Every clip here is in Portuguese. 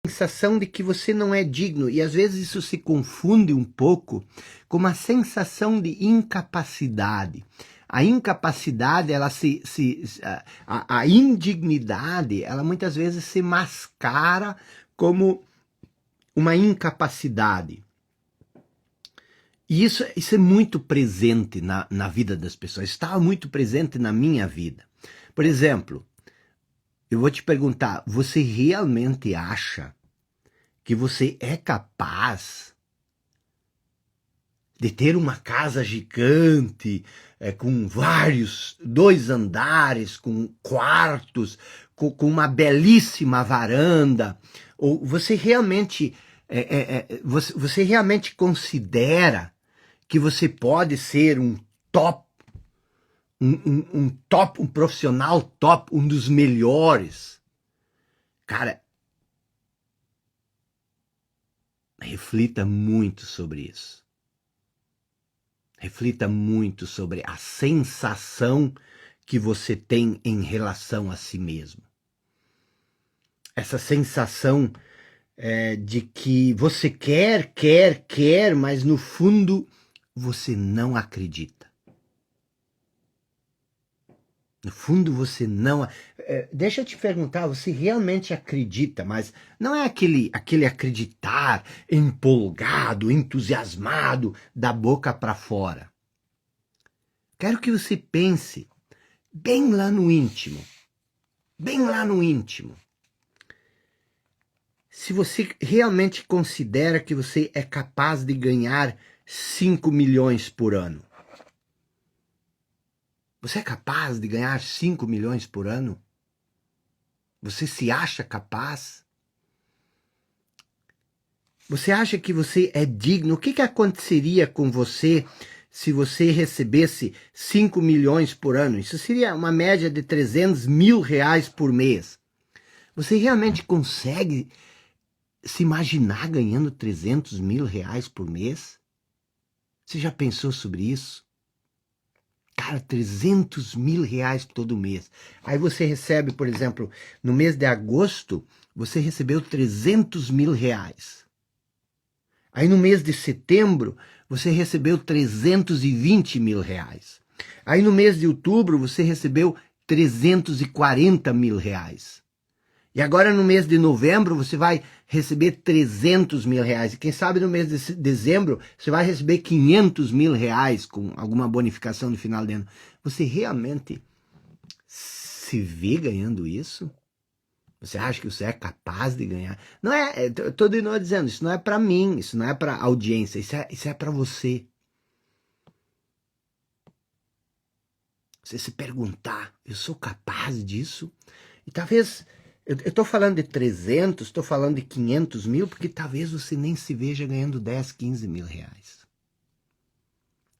sensação de que você não é digno, e às vezes isso se confunde um pouco com uma sensação de incapacidade. A incapacidade, a indignidade, ela muitas vezes se mascara como uma incapacidade. E isso é muito presente na vida das pessoas, estava muito presente na minha vida. Por exemplo, eu vou te perguntar, você realmente acha que você é capaz de ter uma casa gigante, com dois andares, com quartos, com uma belíssima varanda? Ou você realmente, você realmente considera que você pode ser um top, um profissional top, um dos melhores? Cara, reflita muito sobre isso. Reflita muito sobre a sensação que você tem em relação a si mesmo. Essa sensação de que você quer, mas no fundo você não acredita. No fundo você não... deixa eu te perguntar, você realmente acredita, mas não é aquele acreditar empolgado, entusiasmado, da boca para fora. Quero que você pense bem lá no íntimo. Bem lá no íntimo. Se você realmente considera que você é capaz de ganhar 5 milhões por ano. Você é capaz de ganhar 5 milhões por ano? Você se acha capaz? Você acha que você é digno? O que aconteceria com você se você recebesse 5 milhões por ano? Isso seria uma média de 300 mil reais por mês. Você realmente consegue se imaginar ganhando 300 mil reais por mês? Você já pensou sobre isso? Cara, 300 mil reais todo mês. Aí você recebe, por exemplo, no mês de agosto, você recebeu 300 mil reais. Aí no mês de setembro, você recebeu 320 mil reais. Aí no mês de outubro, você recebeu 340 mil reais. E agora no mês de novembro você vai receber 300 mil reais. E quem sabe no mês de dezembro você vai receber 500 mil reais com alguma bonificação no final do ano. Você realmente se vê ganhando isso? Você acha que você é capaz de ganhar? Não é, eu tô de novo dizendo, isso não é para mim, isso não é para audiência, isso é para você. Você se perguntar, eu sou capaz disso? E talvez... Eu estou falando de 300, estou falando de 500 mil, porque talvez você nem se veja ganhando 10, 15 mil reais.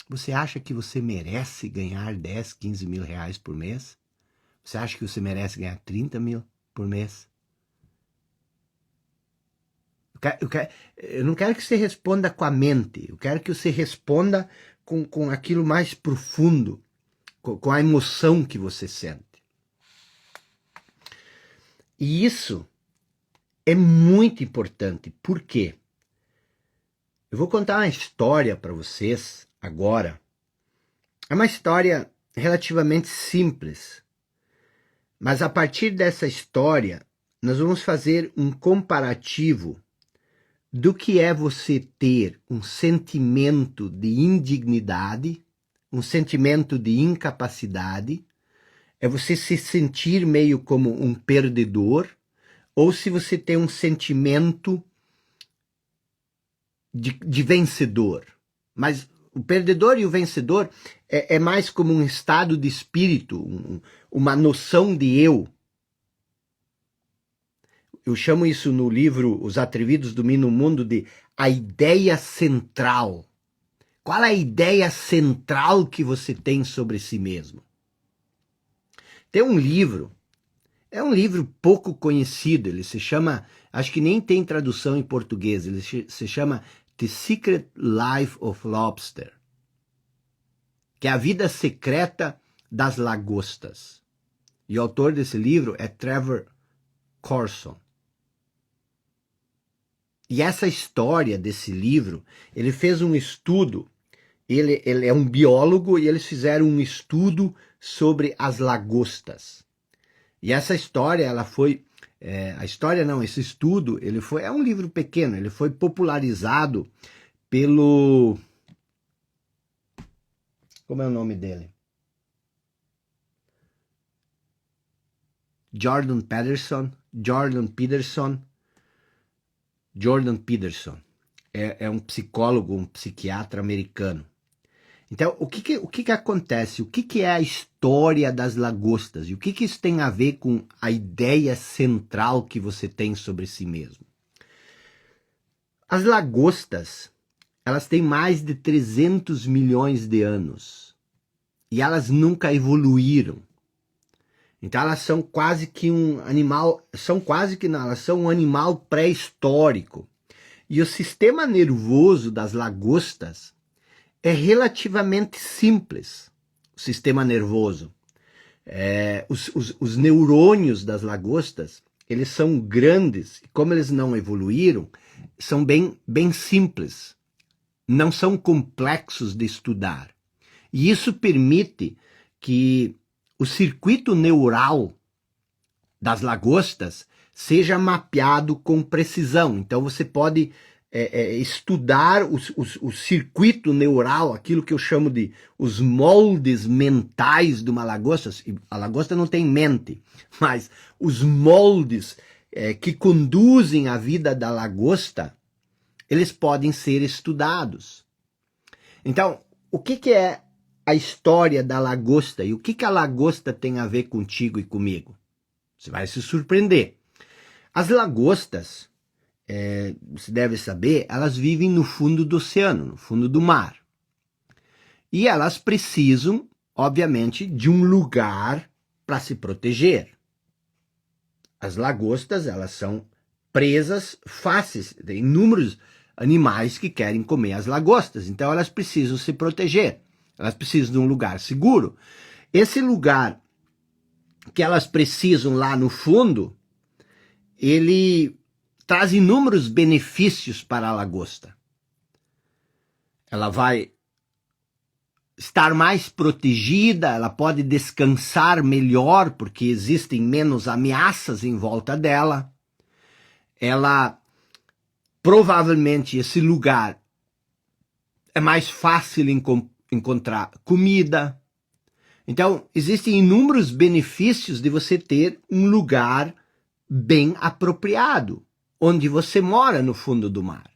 Você acha que você merece ganhar 10, 15 mil reais por mês? Você acha que você merece ganhar 30 mil por mês? Eu não quero que você responda com a mente, eu quero que você responda com aquilo mais profundo, com a emoção que você sente. E isso é muito importante. Por quê? Eu vou contar uma história para vocês agora. É uma história relativamente simples. Mas a partir dessa história, nós vamos fazer um comparativo do que é você ter um sentimento de indignidade, um sentimento de incapacidade, é você se sentir meio como um perdedor, ou se você tem um sentimento de vencedor. Mas o perdedor e o vencedor é mais como um estado de espírito, uma noção de eu. Eu chamo isso no livro Os Atrevidos Dominam o Mundo de a ideia central. Qual é a ideia central que você tem sobre si mesmo? Tem um livro, é um livro pouco conhecido, ele se chama, acho que nem tem tradução em português, ele se chama The Secret Life of Lobster, que é a vida secreta das lagostas. E o autor desse livro é Trevor Corson. E essa história desse livro, ele fez um estudo, ele é um biólogo e eles fizeram um estudo sobre as lagostas. E essa história, ela foi, esse estudo, é um livro pequeno, ele foi popularizado pelo, como é o nome dele? Jordan Peterson. É um psicólogo, um psiquiatra americano. Então, o que acontece? O que é a história das lagostas? E o que isso tem a ver com a ideia central que você tem sobre si mesmo? As lagostas, elas têm mais de 300 milhões de anos. E elas nunca evoluíram. Então elas são quase que um animal, elas são um animal pré-histórico. E o sistema nervoso das lagostas é relativamente simples, o sistema nervoso. Os neurônios das lagostas, eles são grandes, e como eles não evoluíram, são bem simples, não são complexos de estudar. E isso permite que o circuito neural das lagostas seja mapeado com precisão. Então você pode estudar o circuito neural, aquilo que eu chamo de os moldes mentais de uma lagosta. A lagosta não tem mente, mas os moldes que conduzem a vida da lagosta, eles podem ser estudados. Então, o que é a história da lagosta e o que a lagosta tem a ver contigo e comigo? Você vai se surpreender. As lagostas, você deve saber, elas vivem no fundo do oceano, no fundo do mar. E elas precisam, obviamente, de um lugar para se proteger. As lagostas, elas são presas fáceis, tem inúmeros animais que querem comer as lagostas, então elas precisam se proteger. Elas precisam de um lugar seguro. Esse lugar que elas precisam lá no fundo, ele traz inúmeros benefícios para a lagosta. Ela vai estar mais protegida, ela pode descansar melhor, porque existem menos ameaças em volta dela. Ela, provavelmente, esse lugar é mais fácil encontrar comida. Então, existem inúmeros benefícios de você ter um lugar bem apropriado, onde você mora no fundo do mar.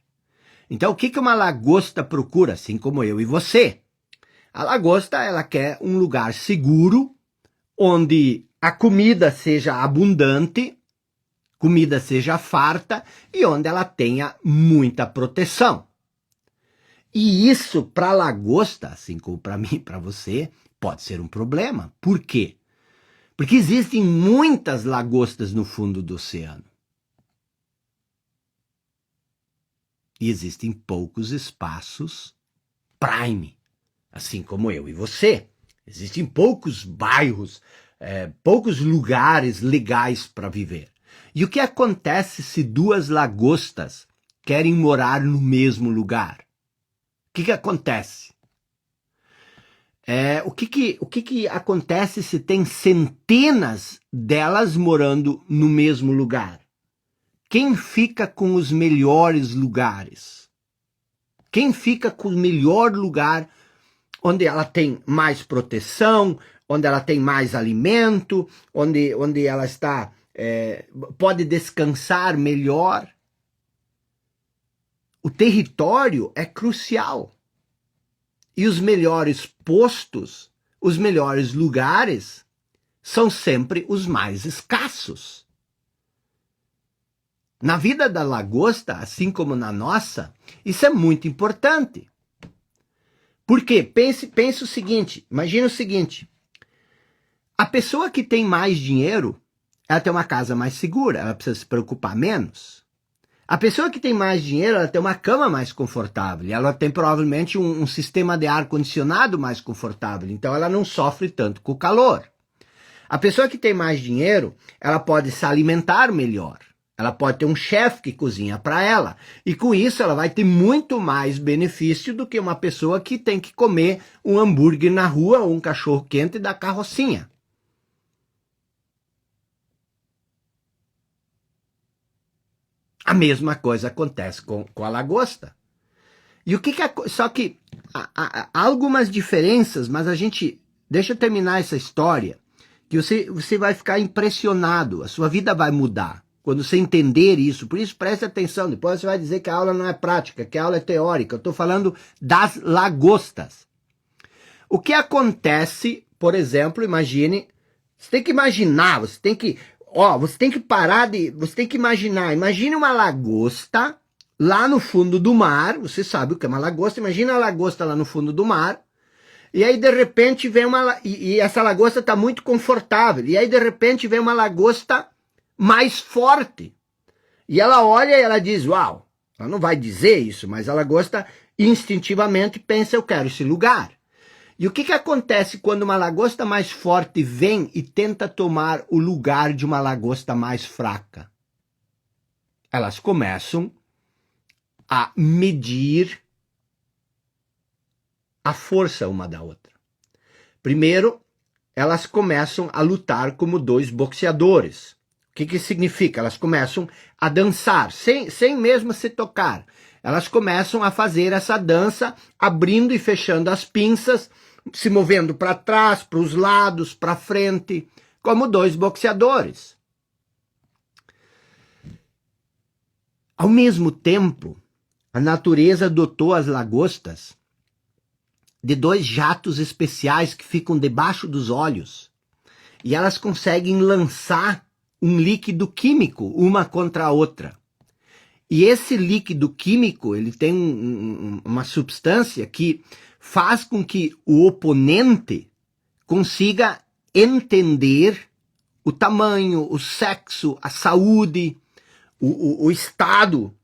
Então, o que uma lagosta procura, assim como eu e você? A lagosta, ela quer um lugar seguro, onde a comida seja abundante, comida seja farta e onde ela tenha muita proteção. E isso, para a lagosta, assim como para mim e para você, pode ser um problema. Por quê? Porque existem muitas lagostas no fundo do oceano. E existem poucos espaços prime, assim como eu e você. Existem poucos bairros, poucos lugares legais para viver. E o que acontece se duas lagostas querem morar no mesmo lugar? O que acontece? O que acontece se tem centenas delas morando no mesmo lugar? Quem fica com os melhores lugares? Quem fica com o melhor lugar onde ela tem mais proteção, onde ela tem mais alimento, onde ela está pode descansar melhor? O território é crucial. E os melhores postos, os melhores lugares, são sempre os mais escassos. Na vida da lagosta, assim como na nossa, isso é muito importante. Por quê? Pense o seguinte, imagine o seguinte, a pessoa que tem mais dinheiro, ela tem uma casa mais segura, ela precisa se preocupar menos. A pessoa que tem mais dinheiro, ela tem uma cama mais confortável, ela tem provavelmente um sistema de ar-condicionado mais confortável, então ela não sofre tanto com o calor. A pessoa que tem mais dinheiro, ela pode se alimentar melhor. Ela pode ter um chefe que cozinha para ela. E com isso ela vai ter muito mais benefício do que uma pessoa que tem que comer um hambúrguer na rua ou um cachorro quente da carrocinha. A mesma coisa acontece com a lagosta. E o que só que há algumas diferenças, mas a gente... Deixa eu terminar essa história, que você vai ficar impressionado, a sua vida vai mudar. Quando você entender isso, por isso preste atenção, depois você vai dizer que a aula não é prática, que a aula é teórica. Eu estou falando das lagostas. O que acontece, por exemplo, imagine, você tem que imaginar, você tem que parar você tem que imaginar, imagine uma lagosta lá no fundo do mar, você sabe o que é uma lagosta, imagina a lagosta lá no fundo do mar, e aí de repente vem e essa lagosta está muito confortável, e aí de repente vem uma lagosta mais forte, e ela olha e ela diz, uau, ela não vai dizer isso, mas a lagosta instintivamente pensa, eu quero esse lugar. E o que acontece quando uma lagosta mais forte vem e tenta tomar o lugar de uma lagosta mais fraca? Elas começam a medir a força uma da outra. Primeiro, elas começam a lutar como dois boxeadores. O que significa? Elas começam a dançar, sem mesmo se tocar. Elas começam a fazer essa dança, abrindo e fechando as pinças, se movendo para trás, para os lados, para frente, como dois boxeadores. Ao mesmo tempo, a natureza dotou as lagostas de dois jatos especiais que ficam debaixo dos olhos. E elas conseguem lançar um líquido químico uma contra a outra. E esse líquido químico, ele tem uma substância que faz com que o oponente consiga entender o tamanho, o sexo, a saúde, o estado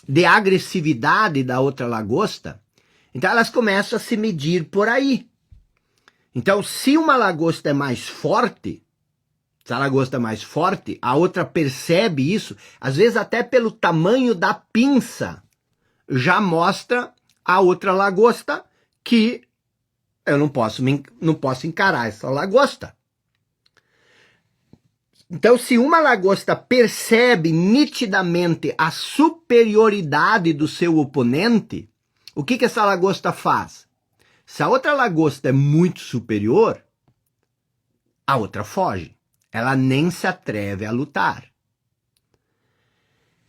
de agressividade da outra lagosta. Então elas começam a se medir por aí. Então, se uma lagosta é mais forte, se a lagosta é mais forte, a outra percebe isso, às vezes até pelo tamanho da pinça, já mostra a outra lagosta que eu não posso encarar essa lagosta. Então, se uma lagosta percebe nitidamente a superioridade do seu oponente, o que essa lagosta faz? Se a outra lagosta é muito superior, a outra foge. Ela nem se atreve a lutar.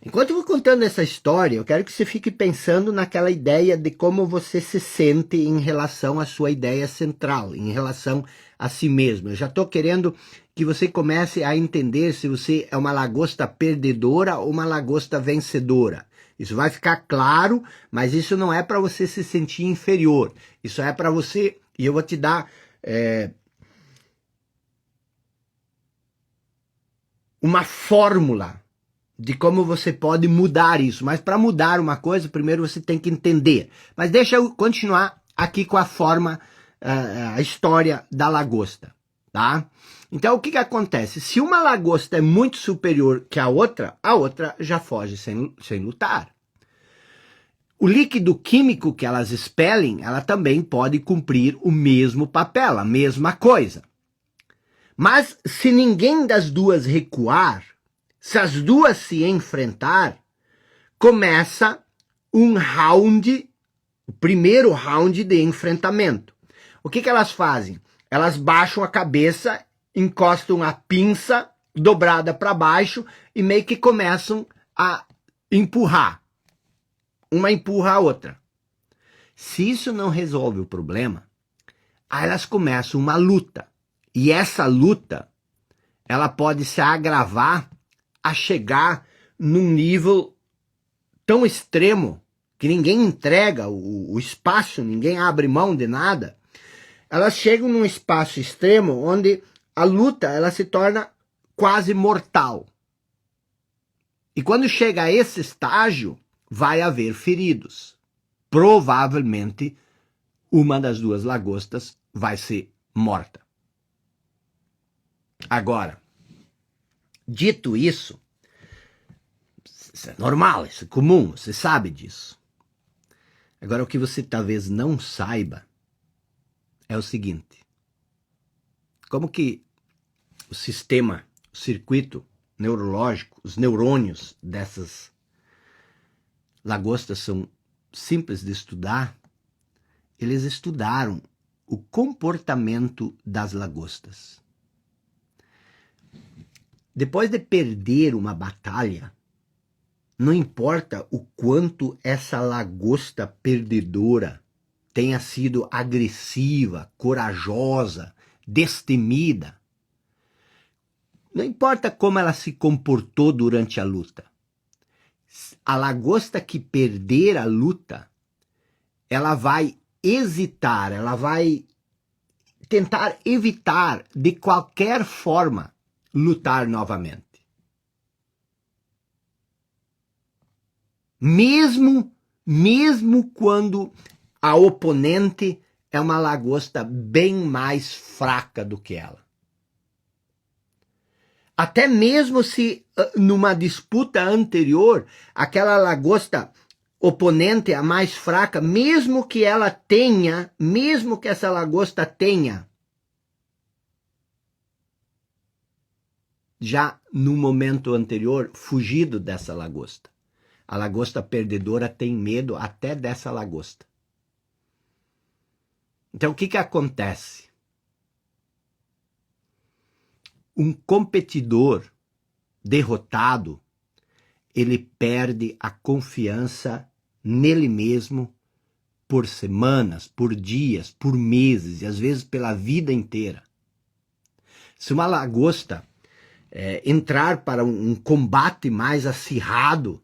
Enquanto eu vou contando essa história, eu quero que você fique pensando naquela ideia de como você se sente em relação à sua ideia central, em relação a si mesmo. Eu já estou querendo que você comece a entender se você é uma lagosta perdedora ou uma lagosta vencedora. Isso vai ficar claro, mas isso não é para você se sentir inferior. Isso é para você, e eu vou te dar uma fórmula de como você pode mudar isso. Mas para mudar uma coisa, primeiro você tem que entender. Mas deixa eu continuar aqui com a a história da lagosta, tá? Então o que acontece? Se uma lagosta é muito superior que a outra já foge sem lutar. O líquido químico que elas expelem, ela também pode cumprir o mesmo papel, a mesma coisa. Mas se ninguém das duas recuar, se as duas se enfrentar, começa um round, o primeiro round de enfrentamento. O que elas fazem? Elas baixam a cabeça, encostam a pinça dobrada para baixo e meio que começam a empurrar. Uma empurra a outra. Se isso não resolve o problema, aí elas começam uma luta. E essa luta, ela pode se agravar a chegar num nível tão extremo que ninguém entrega o espaço, ninguém abre mão de nada. Elas chegam num espaço extremo onde a luta ela se torna quase mortal. E quando chega a esse estágio, vai haver feridos. Provavelmente, uma das duas lagostas vai ser morta. Agora, Dito isso é normal, isso é comum, você sabe disso. Agora, o que você talvez não saiba é o seguinte: como que o sistema, o circuito neurológico, os neurônios dessas lagostas são simples de estudar, eles estudaram o comportamento das lagostas. Depois de perder uma batalha, não importa o quanto essa lagosta perdedora tenha sido agressiva, corajosa, destemida, não importa como ela se comportou durante a luta. A lagosta que perder a luta, ela vai hesitar, ela vai tentar evitar de qualquer forma lutar novamente. Mesmo quando a oponente é uma lagosta bem mais fraca do que ela. Até mesmo se numa disputa anterior, aquela lagosta oponente, a mais fraca, mesmo que essa lagosta tenha, já no momento anterior, fugido dessa lagosta. A lagosta perdedora tem medo até dessa lagosta. Então, o que acontece? Um competidor derrotado, ele perde a confiança nele mesmo por semanas, por dias, por meses e às vezes pela vida inteira. Se uma lagosta entrar para um combate mais acirrado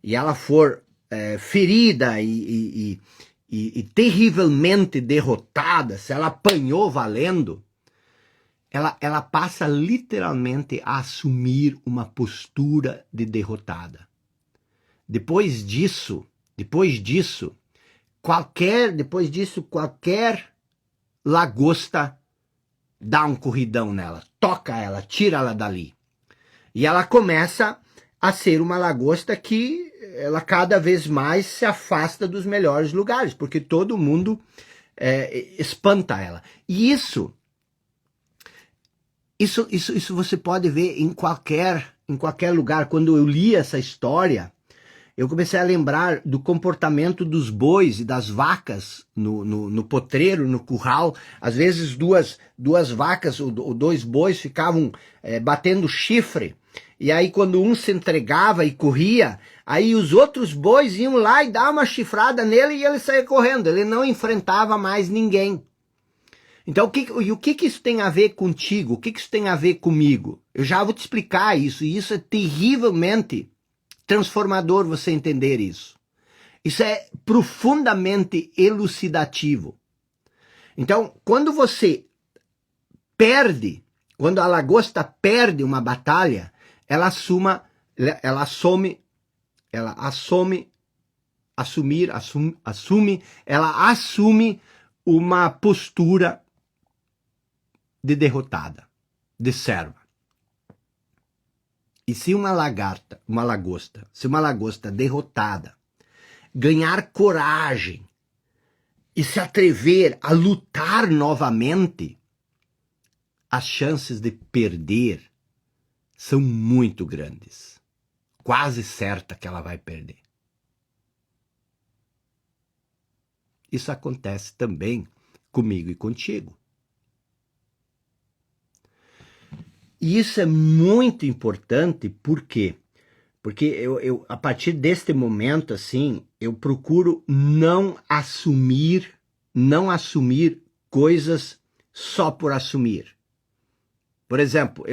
e ela for ferida e terrivelmente derrotada, se ela apanhou valendo, ela passa literalmente a assumir uma postura de derrotada. Depois disso, qualquer lagosta dá um corridão nela, toca ela, tira ela dali. E ela começa a ser uma lagosta que ela cada vez mais se afasta dos melhores lugares, porque todo mundo espanta ela. E isso você pode ver em qualquer lugar. Quando eu li essa história, eu comecei a lembrar do comportamento dos bois e das vacas no potreiro, no curral. Às vezes duas vacas ou dois bois ficavam batendo chifre. E aí quando um se entregava e corria, aí os outros bois iam lá e davam uma chifrada nele e ele saía correndo. Ele não enfrentava mais ninguém. Então, o que isso tem a ver contigo? O que isso tem a ver comigo? Eu já vou te explicar isso, e isso é terrivelmente transformador você entender isso. Isso é profundamente elucidativo. Então, quando você perde, quando a lagosta perde uma batalha, ela assume uma postura de derrotada, de serva. E se uma lagosta derrotada ganhar coragem e se atrever a lutar novamente, as chances de perder são muito grandes. Quase certa que ela vai perder. Isso acontece também comigo e contigo. E isso é muito importante, por quê? Porque eu a partir deste momento, assim, eu procuro não assumir coisas só por assumir. Por exemplo,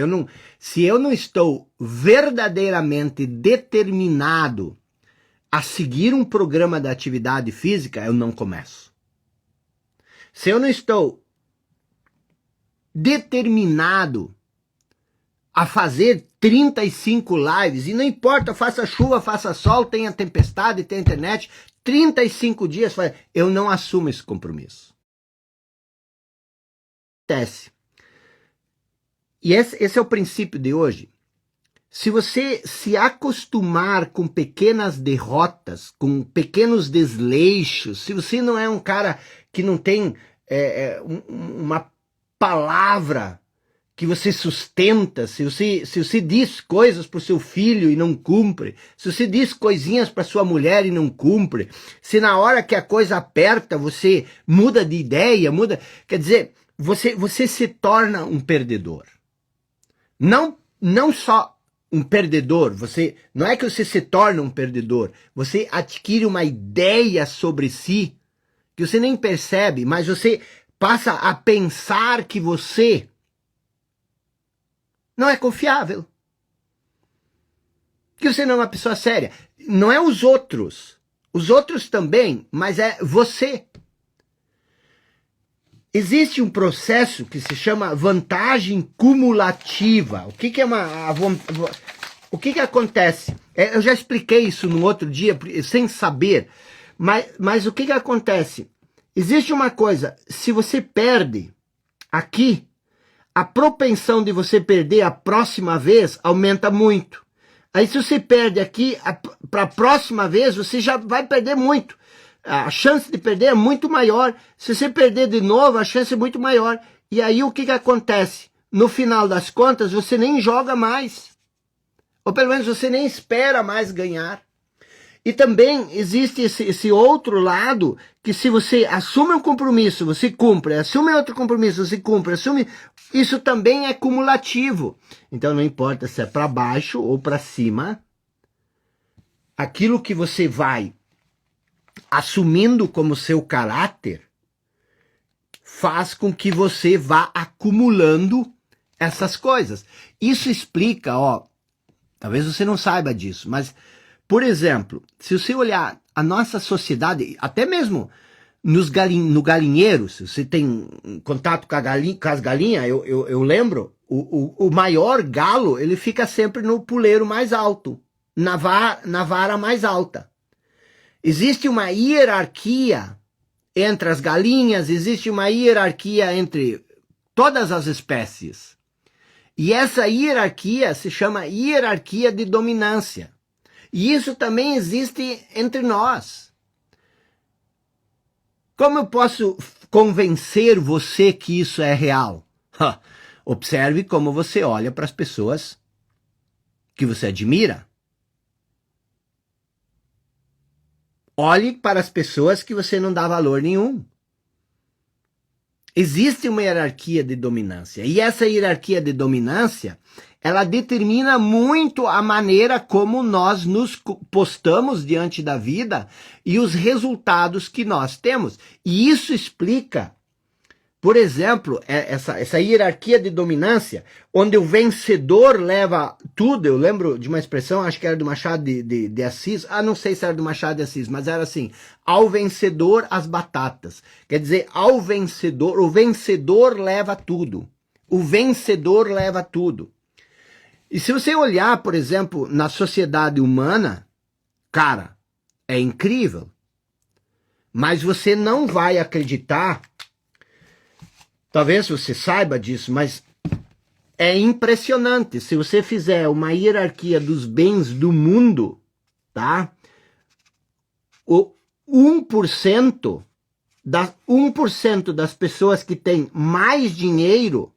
se eu não estou verdadeiramente determinado a seguir um programa de atividade física, eu não começo. Se eu não estou determinado a fazer 35 lives, e não importa, faça chuva, faça sol, tenha tempestade, tenha internet, 35 dias, eu não assumo esse compromisso. Acontece. E esse é o princípio de hoje. se você se acostumar com pequenas derrotas, com pequenos desleixos, se você não é um cara que não tem uma palavra que você sustenta, se você diz coisas para o seu filho e não cumpre, se você diz coisinhas para sua mulher e não cumpre, se na hora que a coisa aperta você muda de ideia, quer dizer, você se torna um perdedor. Não só um perdedor, não é que você se torna um perdedor, você adquire uma ideia sobre si que você nem percebe, mas você passa a pensar que você não é confiável. Que você não é uma pessoa séria. Não é os outros. Os outros também, mas é você. Existe um processo que se chama vantagem cumulativa. O que que acontece? Eu já expliquei isso no outro dia, sem saber. Mas o que acontece? Existe uma coisa, se você perde aqui, a propensão de você perder a próxima vez aumenta muito. Aí se você perde aqui, para a próxima vez você já vai perder muito. A chance de perder é muito maior. Se você perder de novo, a chance é muito maior. E aí o que acontece? No final das contas, você nem joga mais. Ou pelo menos você nem espera mais ganhar. E também existe esse outro lado, que se você assume um compromisso, você cumpre, assume outro compromisso, você cumpre, isso também é cumulativo. Então não importa se é para baixo ou para cima, aquilo que você vai assumindo como seu caráter faz com que você vá acumulando essas coisas. Isso explica, talvez você não saiba disso, mas por exemplo, se você olhar a nossa sociedade, até mesmo no galinheiro, se você tem contato com as galinhas, eu lembro, o maior galo, ele fica sempre no puleiro mais alto, na vara mais alta. Existe uma hierarquia entre as galinhas, existe uma hierarquia entre todas as espécies. E essa hierarquia se chama hierarquia de dominância. E isso também existe entre nós. Como eu posso convencer você que isso é real? Observe como você olha para as pessoas que você admira. Olhe para as pessoas que você não dá valor nenhum. Existe uma hierarquia de dominância. E essa hierarquia de dominância, ela determina muito a maneira como nós nos postamos diante da vida e os resultados que nós temos. E isso explica, por exemplo, essa hierarquia de dominância, onde o vencedor leva tudo. Eu lembro de uma expressão, acho que era do Machado de Assis, não sei se era do Machado de Assis, mas era assim: ao vencedor as batatas. Quer dizer, o vencedor leva tudo. O vencedor leva tudo. E se você olhar, por exemplo, na sociedade humana, cara, é incrível. Mas você não vai acreditar, talvez você saiba disso, mas é impressionante. Se você fizer uma hierarquia dos bens do mundo, tá? O 1% das pessoas que têm mais dinheiro,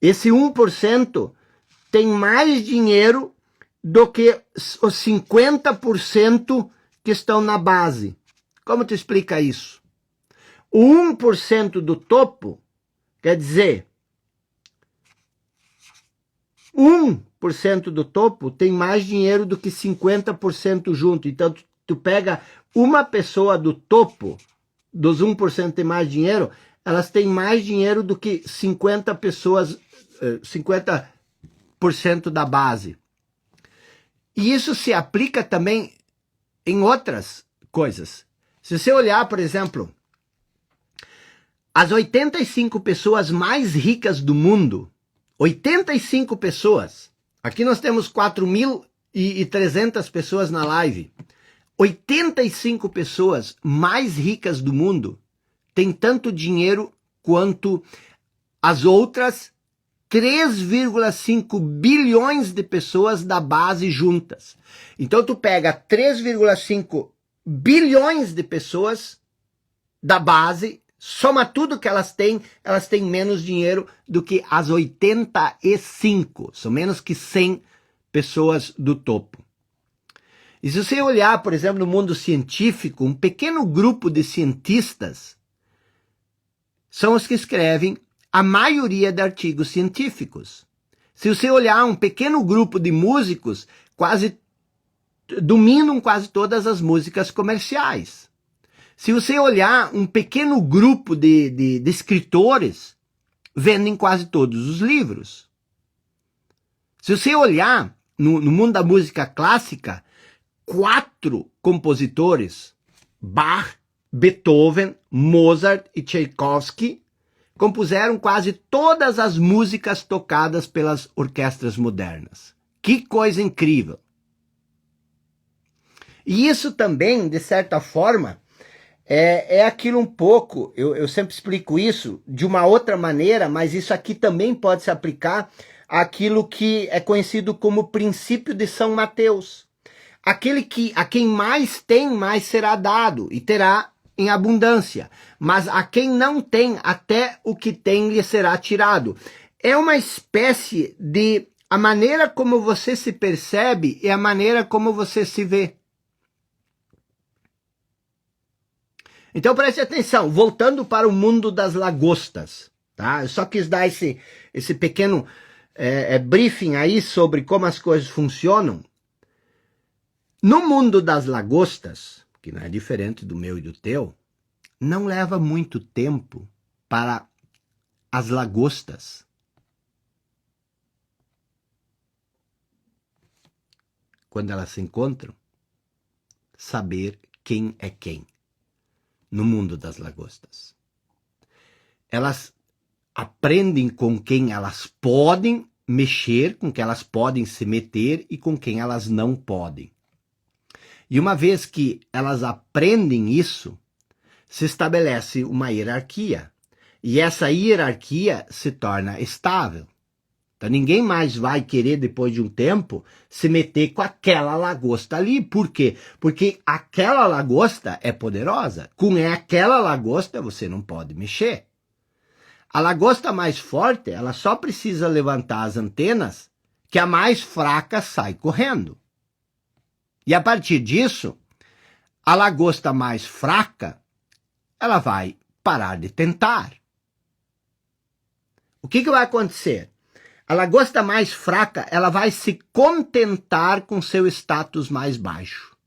esse 1% tem mais dinheiro do que os 50% que estão na base. Como tu explica isso? O 1% do topo, quer dizer, 1% do topo tem mais dinheiro do que 50% junto. Então, tu pega uma pessoa do topo, dos 1% que tem mais dinheiro, elas têm mais dinheiro do que 50 pessoas, 50% da base. E isso se aplica também em outras coisas. Se você olhar, por exemplo, as 85 pessoas mais ricas do mundo, 85 pessoas, aqui nós temos 4.300 pessoas na live, 85 pessoas mais ricas do mundo têm tanto dinheiro quanto as outras 3,5 bilhões de pessoas da base juntas. Então tu pega 3,5 bilhões de pessoas da base, soma tudo que elas têm menos dinheiro do que as 85, são menos que 100 pessoas do topo. E se você olhar, por exemplo, no mundo científico, um pequeno grupo de cientistas são os que escrevem a maioria de artigos científicos. Se você olhar um pequeno grupo de músicos, dominam quase todas as músicas comerciais. Se você olhar um pequeno grupo de escritores, vendem quase todos os livros. Se você olhar no mundo da música clássica, 4 compositores, Bach, Beethoven, Mozart e Tchaikovsky, compuseram quase todas as músicas tocadas pelas orquestras modernas. Que coisa incrível! E isso também, de certa forma, é aquilo um pouco, eu sempre explico isso de uma outra maneira, mas isso aqui também pode se aplicar àquilo que é conhecido como princípio de São Mateus. Aquele que a quem mais tem, mais será dado, e terá em abundância. Mas a quem não tem, até o que tem lhe será tirado. É uma espécie de... A maneira como você se percebe é a maneira como você se vê. Então preste atenção, voltando para o mundo das lagostas, tá? Eu só quis dar esse pequeno briefing aí sobre como as coisas funcionam. No mundo das lagostas, que não é diferente do meu e do teu, não leva muito tempo para as lagostas quando elas se encontram, saber quem é quem. No mundo das lagostas. Elas aprendem com quem elas podem mexer, com quem elas podem se meter e com quem elas não podem. E uma vez que elas aprendem isso, se estabelece uma hierarquia. E essa hierarquia se torna estável. Então ninguém mais vai querer, depois de um tempo, se meter com aquela lagosta ali. Por quê? Porque aquela lagosta é poderosa. Com aquela lagosta você não pode mexer. A lagosta mais forte, ela só precisa levantar as antenas, que a mais fraca sai correndo. E a partir disso, a lagosta mais fraca, ela vai parar de tentar. O que vai acontecer? A lagosta mais fraca, ela vai se contentar com seu status mais baixo.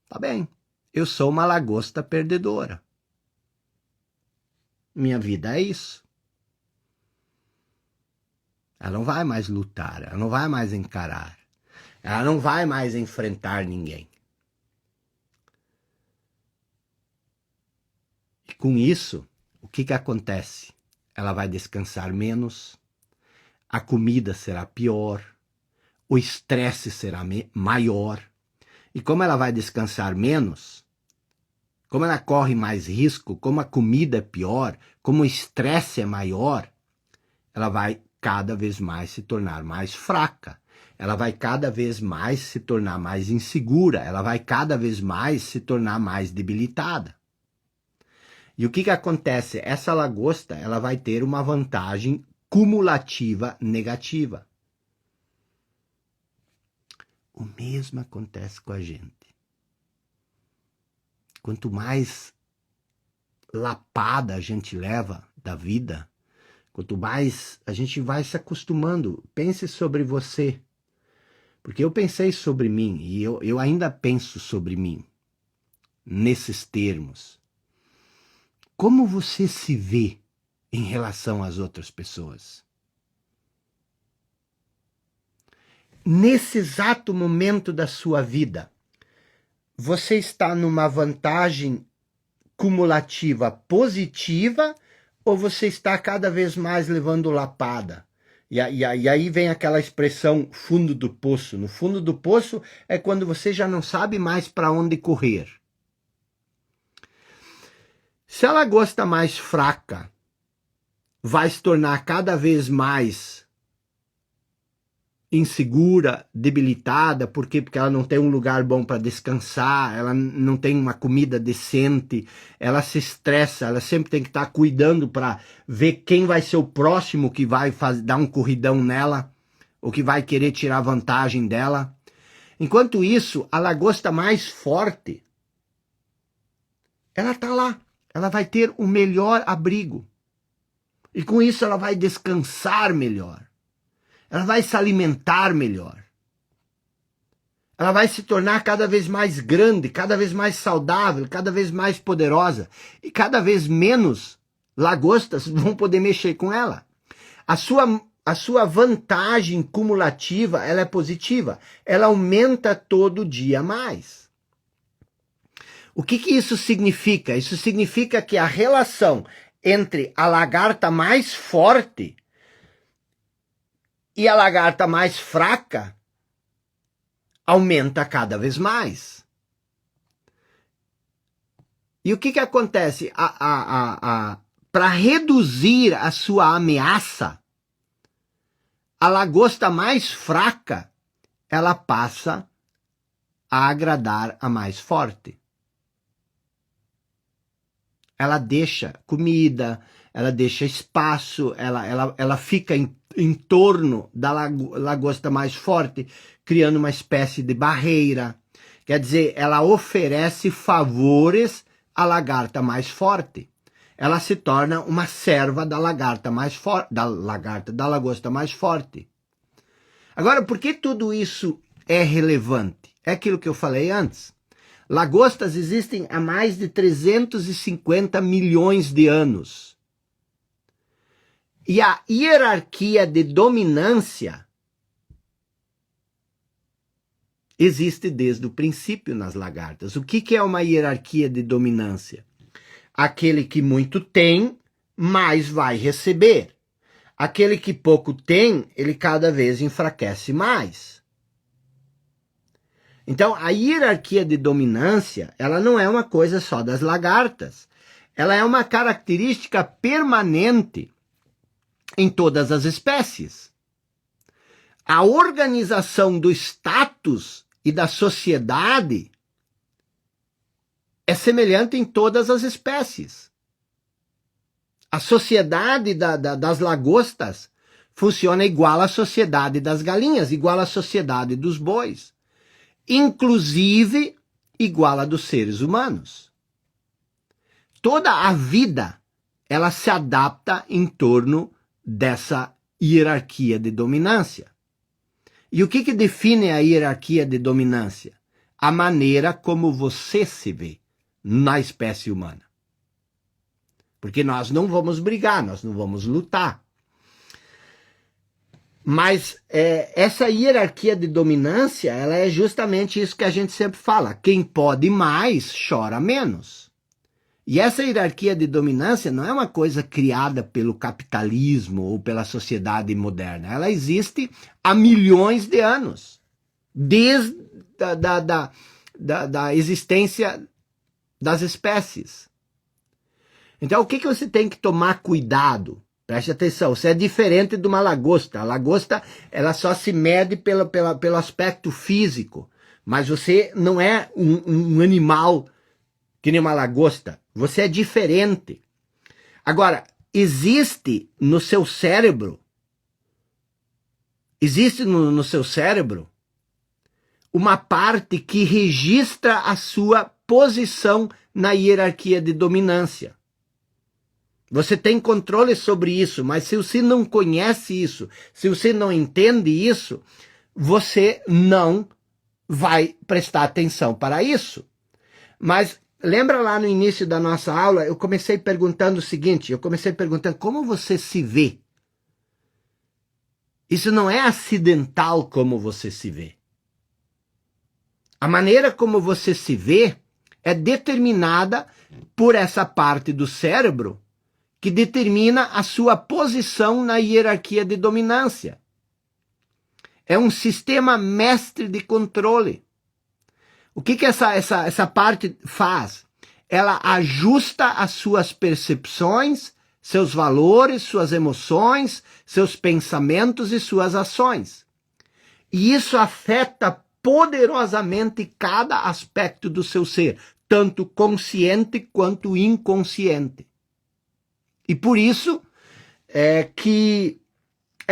Tá bem, eu sou uma lagosta perdedora. Minha vida é isso. Ela não vai mais lutar, ela não vai mais encarar, ela não vai mais enfrentar ninguém. E com isso, o que acontece? Ela vai descansar menos, a comida será pior, o estresse será maior. E como ela vai descansar menos, como ela corre mais risco, como a comida é pior, como o estresse é maior, ela vai cada vez mais se tornar mais fraca. Ela vai cada vez mais se tornar mais insegura. Ela vai cada vez mais se tornar mais debilitada. E o que acontece? Essa lagosta, ela vai ter uma vantagem cumulativa negativa. O mesmo acontece com a gente. Quanto mais lapada a gente leva da vida, quanto mais a gente vai se acostumando. Pense sobre você. Porque eu pensei sobre mim e eu ainda penso sobre mim nesses termos. Como você se vê em relação às outras pessoas? Nesse exato momento da sua vida, você está numa vantagem cumulativa positiva ou você está cada vez mais levando lapada? E aí vem aquela expressão fundo do poço. No fundo do poço é quando você já não sabe mais para onde correr. Se a lagosta mais fraca vai se tornar cada vez mais insegura, debilitada, por quê? Porque ela não tem um lugar bom para descansar, ela não tem uma comida decente, ela se estressa, ela sempre tem que estar cuidando para ver quem vai ser o próximo que vai dar um corridão nela, ou que vai querer tirar vantagem dela. Enquanto isso, a lagosta mais forte, ela está lá, ela vai ter o melhor abrigo. E com isso ela vai descansar melhor. Ela vai se alimentar melhor. Ela vai se tornar cada vez mais grande, cada vez mais saudável, cada vez mais poderosa. E cada vez menos lagostas vão poder mexer com ela. A sua vantagem cumulativa, ela é positiva. Ela aumenta todo dia mais. O que isso significa? Isso significa que a relação entre a lagarta mais forte e a lagarta mais fraca aumenta cada vez mais. E o que acontece? Para reduzir a sua ameaça, a lagosta mais fraca, ela passa a agradar a mais forte. Ela deixa comida, ela deixa espaço, ela fica em torno da lagosta mais forte, criando uma espécie de barreira. Quer dizer, ela oferece favores à lagarta mais forte. Ela se torna uma serva da lagarta mais forte, da lagosta mais forte. Agora, por que tudo isso é relevante? É aquilo que eu falei antes. Lagostas existem há mais de 350 milhões de anos. E a hierarquia de dominância existe desde o princípio nas lagartas. O que é uma hierarquia de dominância? Aquele que muito tem, mais vai receber. Aquele que pouco tem, ele cada vez enfraquece mais. Então, a hierarquia de dominância, ela não é uma coisa só das lagartas. Ela é uma característica permanente em todas as espécies. A organização do status e da sociedade é semelhante em todas as espécies. A sociedade das lagostas funciona igual à sociedade das galinhas, igual à sociedade dos bois. Inclusive igual à dos seres humanos. Toda a vida, ela se adapta em torno dessa hierarquia de dominância. E o que define a hierarquia de dominância? A maneira como você se vê na espécie humana. Porque nós não vamos brigar, nós não vamos lutar. Mas essa hierarquia de dominância, ela é justamente isso que a gente sempre fala. Quem pode mais, chora menos. E essa hierarquia de dominância não é uma coisa criada pelo capitalismo ou pela sociedade moderna. Ela existe há milhões de anos. Desde da existência das espécies. Então, o que você tem que tomar cuidado? Preste atenção, você é diferente de uma lagosta. A lagosta, ela só se mede pelo aspecto físico. Mas você não é um animal que nem uma lagosta. Você é diferente. Agora, existe no seu cérebro uma parte que registra a sua posição na hierarquia de dominância. Você tem controle sobre isso, mas se você não conhece isso, se você não entende isso, você não vai prestar atenção para isso. Mas lembra lá no início da nossa aula, eu comecei perguntando o seguinte, como você se vê? Isso não é acidental como você se vê. A maneira como você se vê é determinada por essa parte do cérebro que determina a sua posição na hierarquia de dominância. É um sistema mestre de controle. O que essa parte faz? ela ajusta as suas percepções, seus valores, suas emoções, seus pensamentos e suas ações. E isso afeta poderosamente cada aspecto do seu ser, tanto consciente quanto inconsciente. E por isso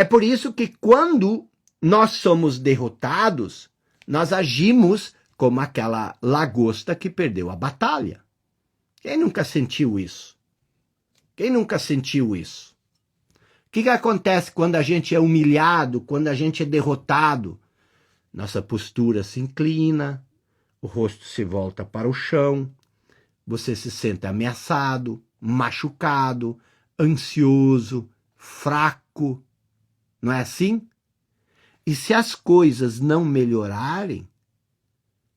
por isso que quando nós somos derrotados, nós agimos como aquela lagosta que perdeu a batalha. Quem nunca sentiu isso? Quem nunca sentiu isso? O que acontece quando a gente é humilhado, quando a gente é derrotado? Nossa postura se inclina, o rosto se volta para o chão, você se sente ameaçado, machucado, ansioso, fraco. Não é assim? E se as coisas não melhorarem,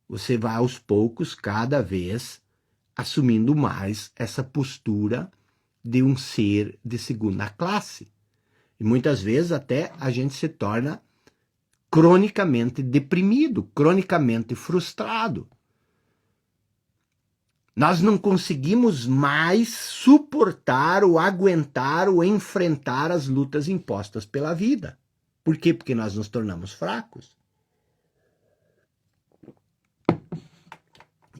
você vai aos poucos, cada vez, assumindo mais essa postura de um ser de segunda classe. E muitas vezes até a gente se torna cronicamente deprimido, cronicamente frustrado. Nós não conseguimos mais suportar ou aguentar ou enfrentar as lutas impostas pela vida. Por quê? Porque nós nos tornamos fracos.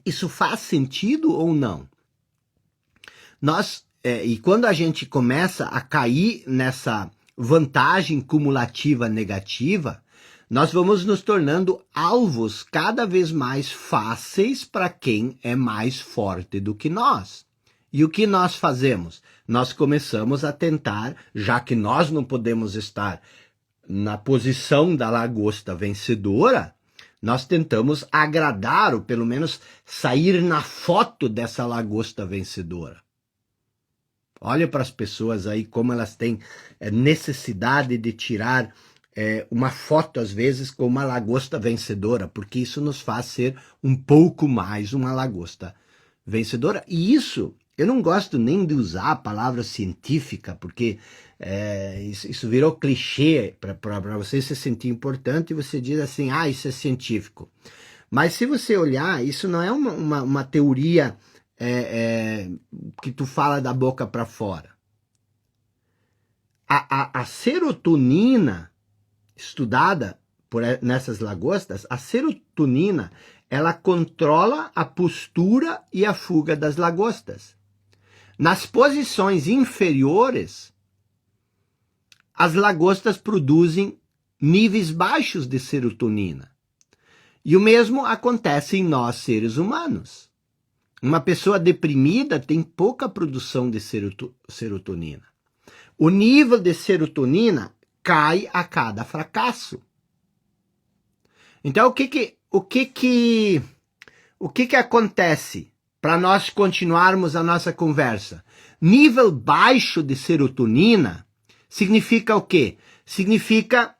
Isso faz sentido ou não? E quando a gente começa a cair nessa vantagem cumulativa negativa, nós vamos nos tornando alvos cada vez mais fáceis para quem é mais forte do que nós. E o que nós fazemos? Nós começamos a tentar, já que nós não podemos estar na posição da lagosta vencedora, nós tentamos agradar, ou pelo menos sair na foto dessa lagosta vencedora. Olha para as pessoas aí como elas têm necessidade de tirar uma foto, às vezes, com uma lagosta vencedora, porque isso nos faz ser um pouco mais uma lagosta vencedora. E isso, eu não gosto nem de usar a palavra científica, porque isso virou clichê para você se sentir importante, e você diz assim, isso é científico. Mas se você olhar, isso não é uma teoria que tu fala da boca para fora. A serotonina estudada nessas lagostas, a serotonina, ela controla a postura e a fuga das lagostas. Nas posições inferiores, as lagostas produzem níveis baixos de serotonina. E o mesmo acontece em nós, seres humanos. Uma pessoa deprimida tem pouca produção de serotonina. O nível de serotonina cai a cada fracasso. Então, o que acontece para nós continuarmos a nossa conversa? Nível baixo de serotonina significa o quê? Significa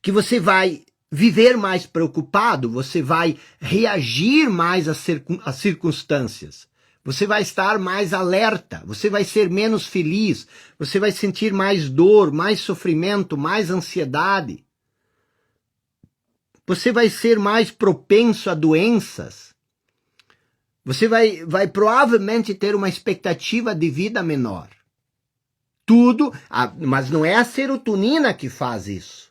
que você vai viver mais preocupado, você vai reagir mais às circunstâncias. Você vai estar mais alerta, você vai ser menos feliz, você vai sentir mais dor, mais sofrimento, mais ansiedade. Você vai ser mais propenso a doenças. Você vai provavelmente ter uma expectativa de vida menor. Tudo, mas não é a serotonina que faz isso.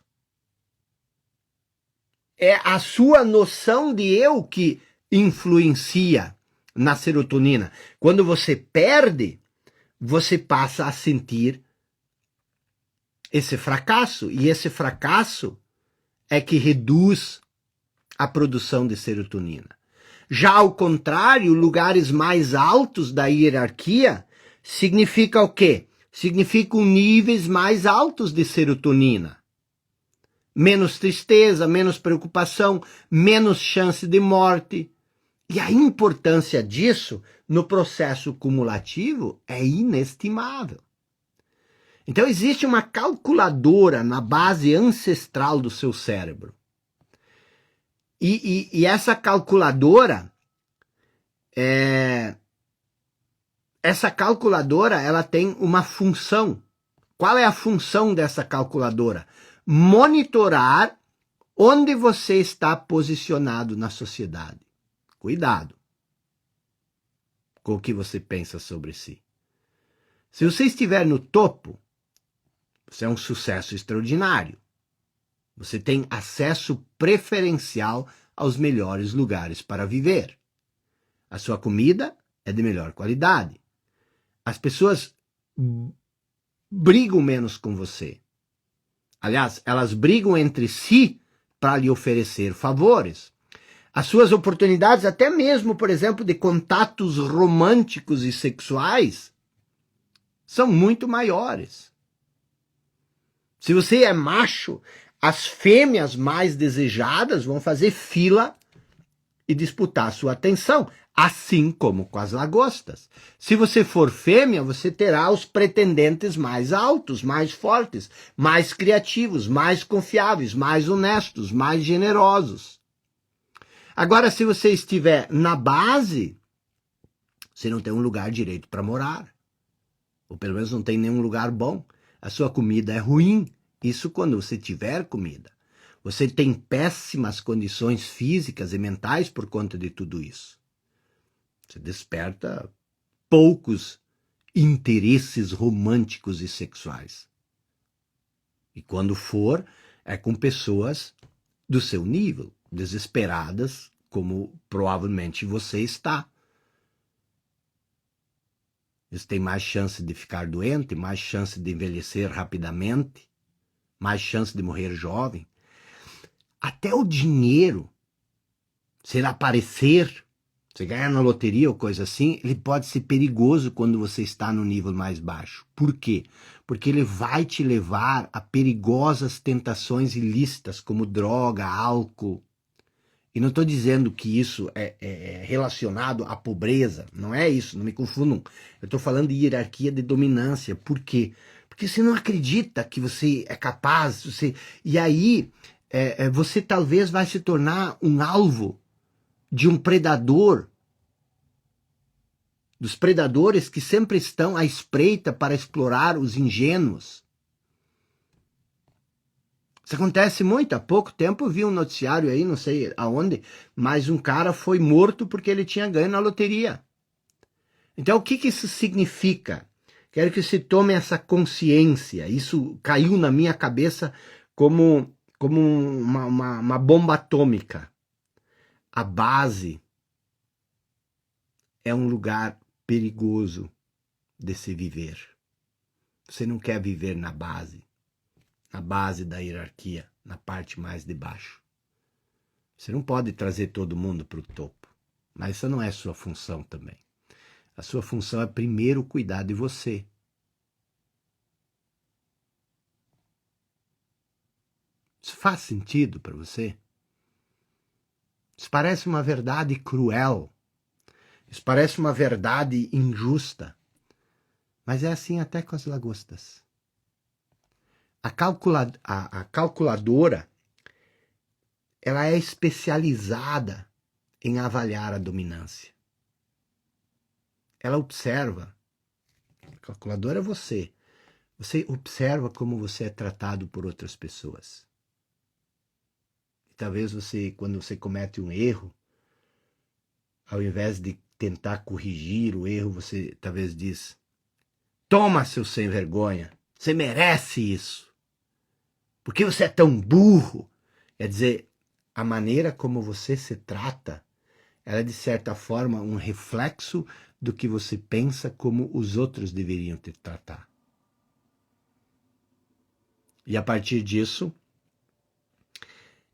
É a sua noção de eu que influencia na serotonina. Quando você perde, você passa a sentir esse fracasso. E esse fracasso é que reduz a produção de serotonina. Já ao contrário, lugares mais altos da hierarquia significa o quê? Significam níveis mais altos de serotonina. Menos tristeza, menos preocupação, menos chance de morte. E a importância disso no processo cumulativo é inestimável. Então existe uma calculadora na base ancestral do seu cérebro. E essa calculadora, ela tem uma função. Qual é a função dessa calculadora? Monitorar onde você está posicionado na sociedade. Cuidado. com o que você pensa sobre si. Se você estiver no topo, você é um sucesso extraordinário. Você tem acesso preferencial aos melhores lugares para viver. A sua comida é de melhor qualidade. As pessoas brigam menos com você. Aliás, elas brigam entre si para lhe oferecer favores. As suas oportunidades, até mesmo, por exemplo, de contatos românticos e sexuais, são muito maiores. Se você é macho, as fêmeas mais desejadas vão fazer fila e disputar sua atenção, assim como com as lagostas. Se você for fêmea, você terá os pretendentes mais altos, mais fortes, mais criativos, mais confiáveis, mais honestos, mais generosos. Agora, se você estiver na base, você não tem um lugar direito para morar. Ou pelo menos não tem nenhum lugar bom. A sua comida é ruim. Isso quando você tiver comida. Você tem péssimas condições físicas e mentais por conta de tudo isso. Você desperta poucos interesses românticos e sexuais. E quando for, é com pessoas do seu nível, desesperadas, como provavelmente você está. Eles têm mais chance de ficar doente, mais chance de envelhecer rapidamente, mais chance de morrer jovem. Até o dinheiro, se ele aparecer, você ganhar na loteria ou coisa assim, ele pode ser perigoso quando você está no nível mais baixo. Por quê? Porque ele vai te levar a perigosas tentações ilícitas, como droga, álcool. E não estou dizendo que isso é relacionado à pobreza, não é isso, não me confundam. Eu estou falando de hierarquia de dominância. Por quê? Porque você não acredita que você é capaz, e aí você talvez vai se tornar um alvo de um predador, dos predadores que sempre estão à espreita para explorar os ingênuos. Isso acontece muito. Há pouco tempo eu vi um noticiário aí, não sei aonde, mas um cara foi morto porque ele tinha ganho na loteria. Então o que isso significa? Quero que você tome essa consciência. Isso caiu na minha cabeça como uma bomba atômica. A base é um lugar perigoso de se viver. Você não quer viver na base da hierarquia, na parte mais de baixo. Você não pode trazer todo mundo para o topo, mas isso não é sua função também. A sua função é primeiro cuidar de você. Isso faz sentido para você? Isso parece uma verdade cruel. Isso parece uma verdade injusta. Mas é assim até com as lagostas. A calculadora, ela é especializada em avaliar a dominância. Ela observa. A calculadora é você. Você observa como você é tratado por outras pessoas. E talvez você, quando você comete um erro, ao invés de tentar corrigir o erro, você talvez diz: toma, seu sem vergonha, você merece isso. Por que você é tão burro? Quer dizer, a maneira como você se trata, ela é de certa forma um reflexo do que você pensa como os outros deveriam te tratar. E a partir disso,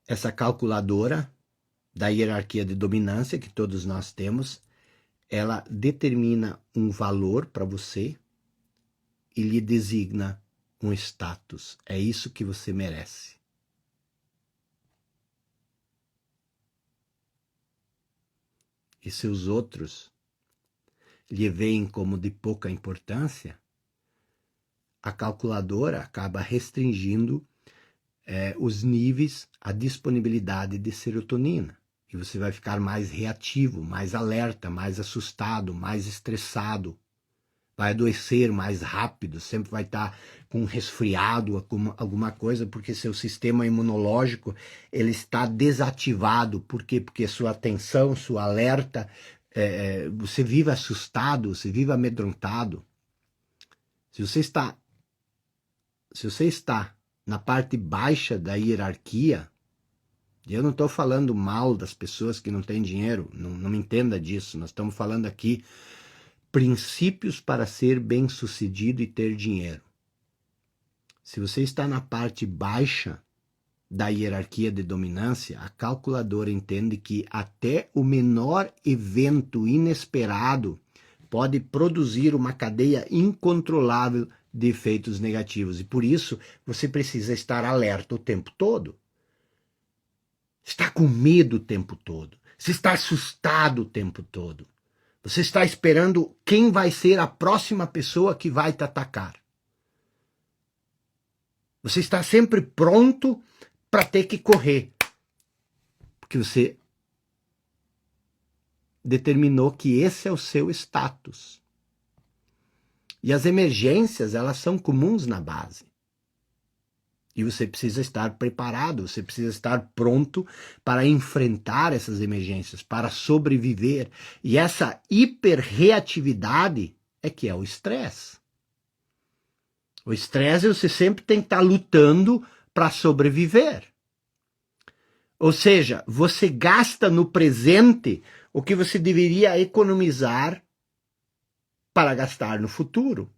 essa calculadora da hierarquia de dominância que todos nós temos, ela determina um valor para você e lhe designa um status. É isso que você merece. E se os outros lhe veem como de pouca importância, a calculadora acaba restringindo os níveis, a disponibilidade de serotonina. E você vai ficar mais reativo, mais alerta, mais assustado, mais estressado. Vai adoecer mais rápido, sempre vai estar com um resfriado, alguma coisa, porque seu sistema imunológico ele está desativado. Por quê? Porque sua atenção, sua alerta você vive assustado, você vive amedrontado. Se você está na parte baixa da hierarquia, e eu não estou falando mal das pessoas que não têm dinheiro, não me entenda disso, nós estamos falando aqui princípios para ser bem-sucedido e ter dinheiro. Se você está na parte baixa da hierarquia de dominância, a calculadora entende que até o menor evento inesperado pode produzir uma cadeia incontrolável de efeitos negativos. E por isso você precisa estar alerta o tempo todo. Está com medo o tempo todo. Você está assustado o tempo todo. Você está esperando quem vai ser a próxima pessoa que vai te atacar. Você está sempre pronto para ter que correr. Porque você determinou que esse é o seu status. E as emergências, elas são comuns na base. E você precisa estar preparado, você precisa estar pronto para enfrentar essas emergências, para sobreviver. E essa hiperreatividade é que é o estresse. O estresse você sempre tem que estar lutando para sobreviver. Ou seja, você gasta no presente o que você deveria economizar para gastar no futuro,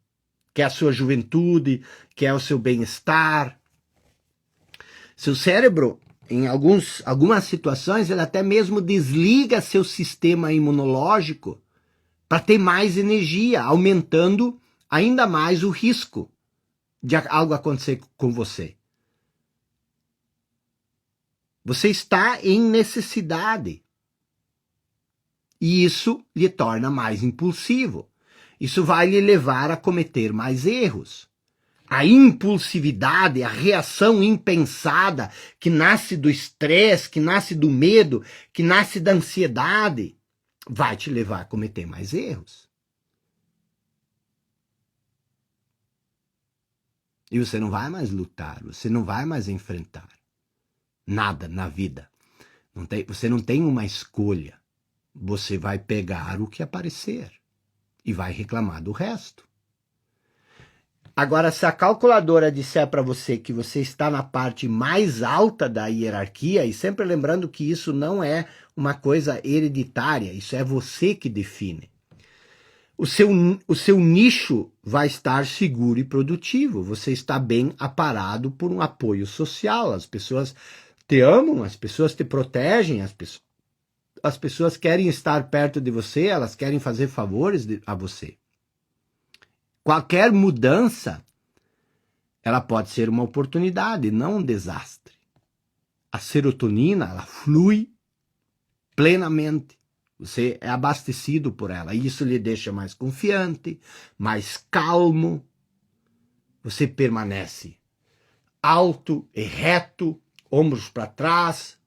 que é a sua juventude, que é o seu bem-estar. Seu cérebro, em algumas situações, ele até mesmo desliga seu sistema imunológico para ter mais energia, aumentando ainda mais o risco de algo acontecer com você. Você está em necessidade. E isso lhe torna mais impulsivo. Isso vai lhe levar a cometer mais erros. A impulsividade, a reação impensada que nasce do estresse, que nasce do medo, que nasce da ansiedade, vai te levar a cometer mais erros. E você não vai mais lutar, você não vai mais enfrentar nada na vida. Você não tem uma escolha. Você vai pegar o que aparecer e vai reclamar do resto. Agora, se a calculadora disser para você que você está na parte mais alta da hierarquia, e sempre lembrando que isso não é uma coisa hereditária, isso é você que define. O seu nicho vai estar seguro e produtivo, você está bem aparado por um apoio social, as pessoas te amam, as pessoas te protegem, as pessoas querem estar perto de você, elas querem fazer favores a você. Qualquer mudança, ela pode ser uma oportunidade, não um desastre. A serotonina, ela flui plenamente. Você é abastecido por ela. E isso lhe deixa mais confiante, mais calmo. Você permanece alto e reto, ombros para trás,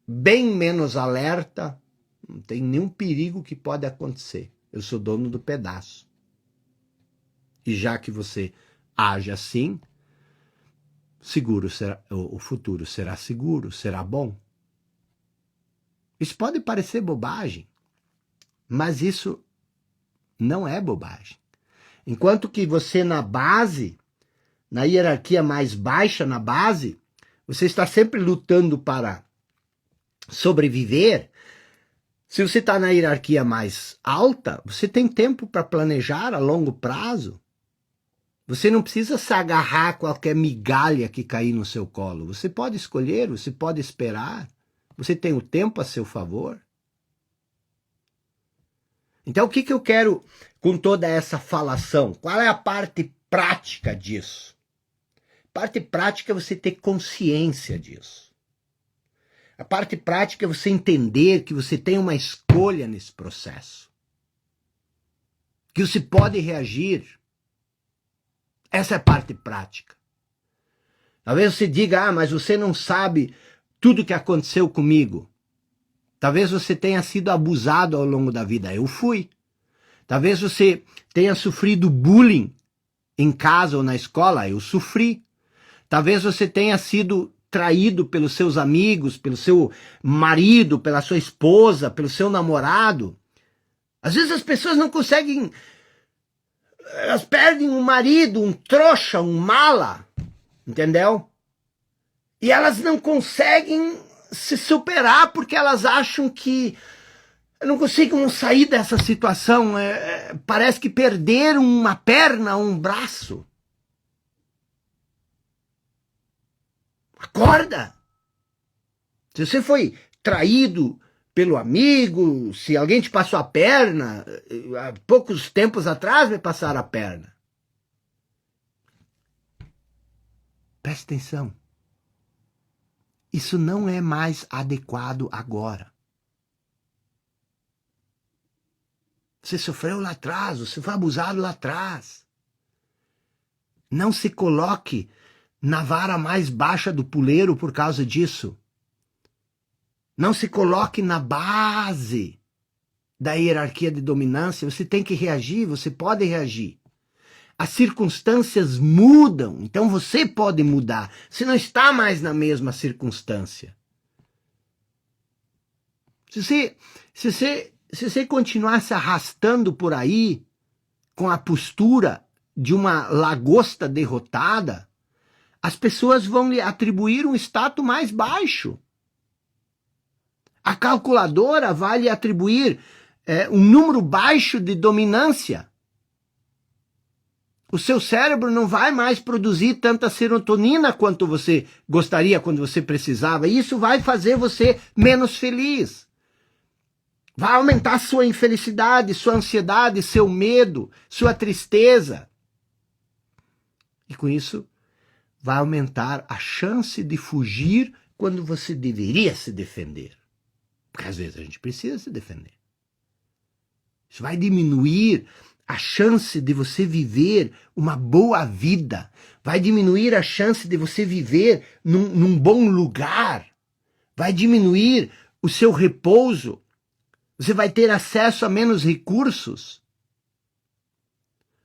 bem menos alerta. Não tem nenhum perigo que pode acontecer. Eu sou dono do pedaço. E já que você age assim, o futuro será seguro, será bom. Isso pode parecer bobagem, mas isso não é bobagem. Enquanto que você na base, na hierarquia mais baixa na base, você está sempre lutando para sobreviver. Se você está na hierarquia mais alta, você tem tempo para planejar a longo prazo. Você não precisa se agarrar a qualquer migalha que cair no seu colo. Você pode escolher, você pode esperar. Você tem o tempo a seu favor. Então, o que eu quero com toda essa falação? Qual é a parte prática disso? A parte prática é você ter consciência disso. A parte prática é você entender que você tem uma escolha nesse processo. Que você pode reagir. Essa é a parte prática. Talvez você diga, mas você não sabe tudo o que aconteceu comigo. Talvez você tenha sido abusado ao longo da vida. Eu fui. Talvez você tenha sofrido bullying em casa ou na escola. Eu sofri. Talvez você tenha sido traído pelos seus amigos, pelo seu marido, pela sua esposa, pelo seu namorado. Às vezes as pessoas não conseguem, elas perdem um marido, um trouxa, um mala, entendeu? E elas não conseguem se superar porque elas acham que não conseguem sair dessa situação. Parece que perderam uma perna, um braço. Acorda! Se você foi traído pelo amigo, se alguém te passou a perna, há poucos tempos atrás me passaram a perna. Preste atenção. Isso não é mais adequado agora. Você sofreu lá atrás, você foi abusado lá atrás. Não se coloque na vara mais baixa do puleiro por causa disso. Não se coloque na base da hierarquia de dominância. Você tem que reagir, você pode reagir. As circunstâncias mudam, então você pode mudar. Você não está mais na mesma circunstância. Se você continuar se arrastando por aí com a postura de uma lagosta derrotada, as pessoas vão lhe atribuir um status mais baixo. A calculadora vai lhe atribuir um número baixo de dominância. O seu cérebro não vai mais produzir tanta serotonina quanto você gostaria quando você precisava. E isso vai fazer você menos feliz. Vai aumentar sua infelicidade, sua ansiedade, seu medo, sua tristeza. E com isso, vai aumentar a chance de fugir quando você deveria se defender. Porque às vezes a gente precisa se defender. Isso vai diminuir a chance de você viver uma boa vida. Vai diminuir a chance de você viver num bom lugar. Vai diminuir o seu repouso. Você vai ter acesso a menos recursos.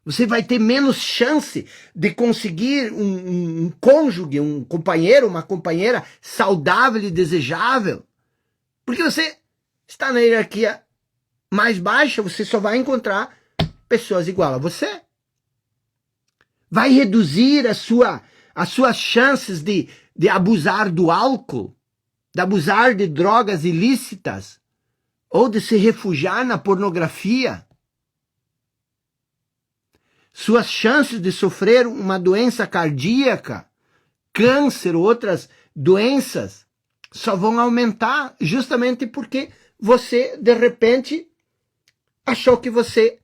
Você vai ter menos chance de conseguir um cônjuge, um companheiro, uma companheira saudável e desejável. Porque você está na hierarquia mais baixa, você só vai encontrar pessoas igual a você. Vai reduzir as suas chances de abusar do álcool, de abusar de drogas ilícitas, ou de se refugiar na pornografia. Suas chances de sofrer uma doença cardíaca, câncer ou outras doenças só vão aumentar justamente porque você, de repente, achou que você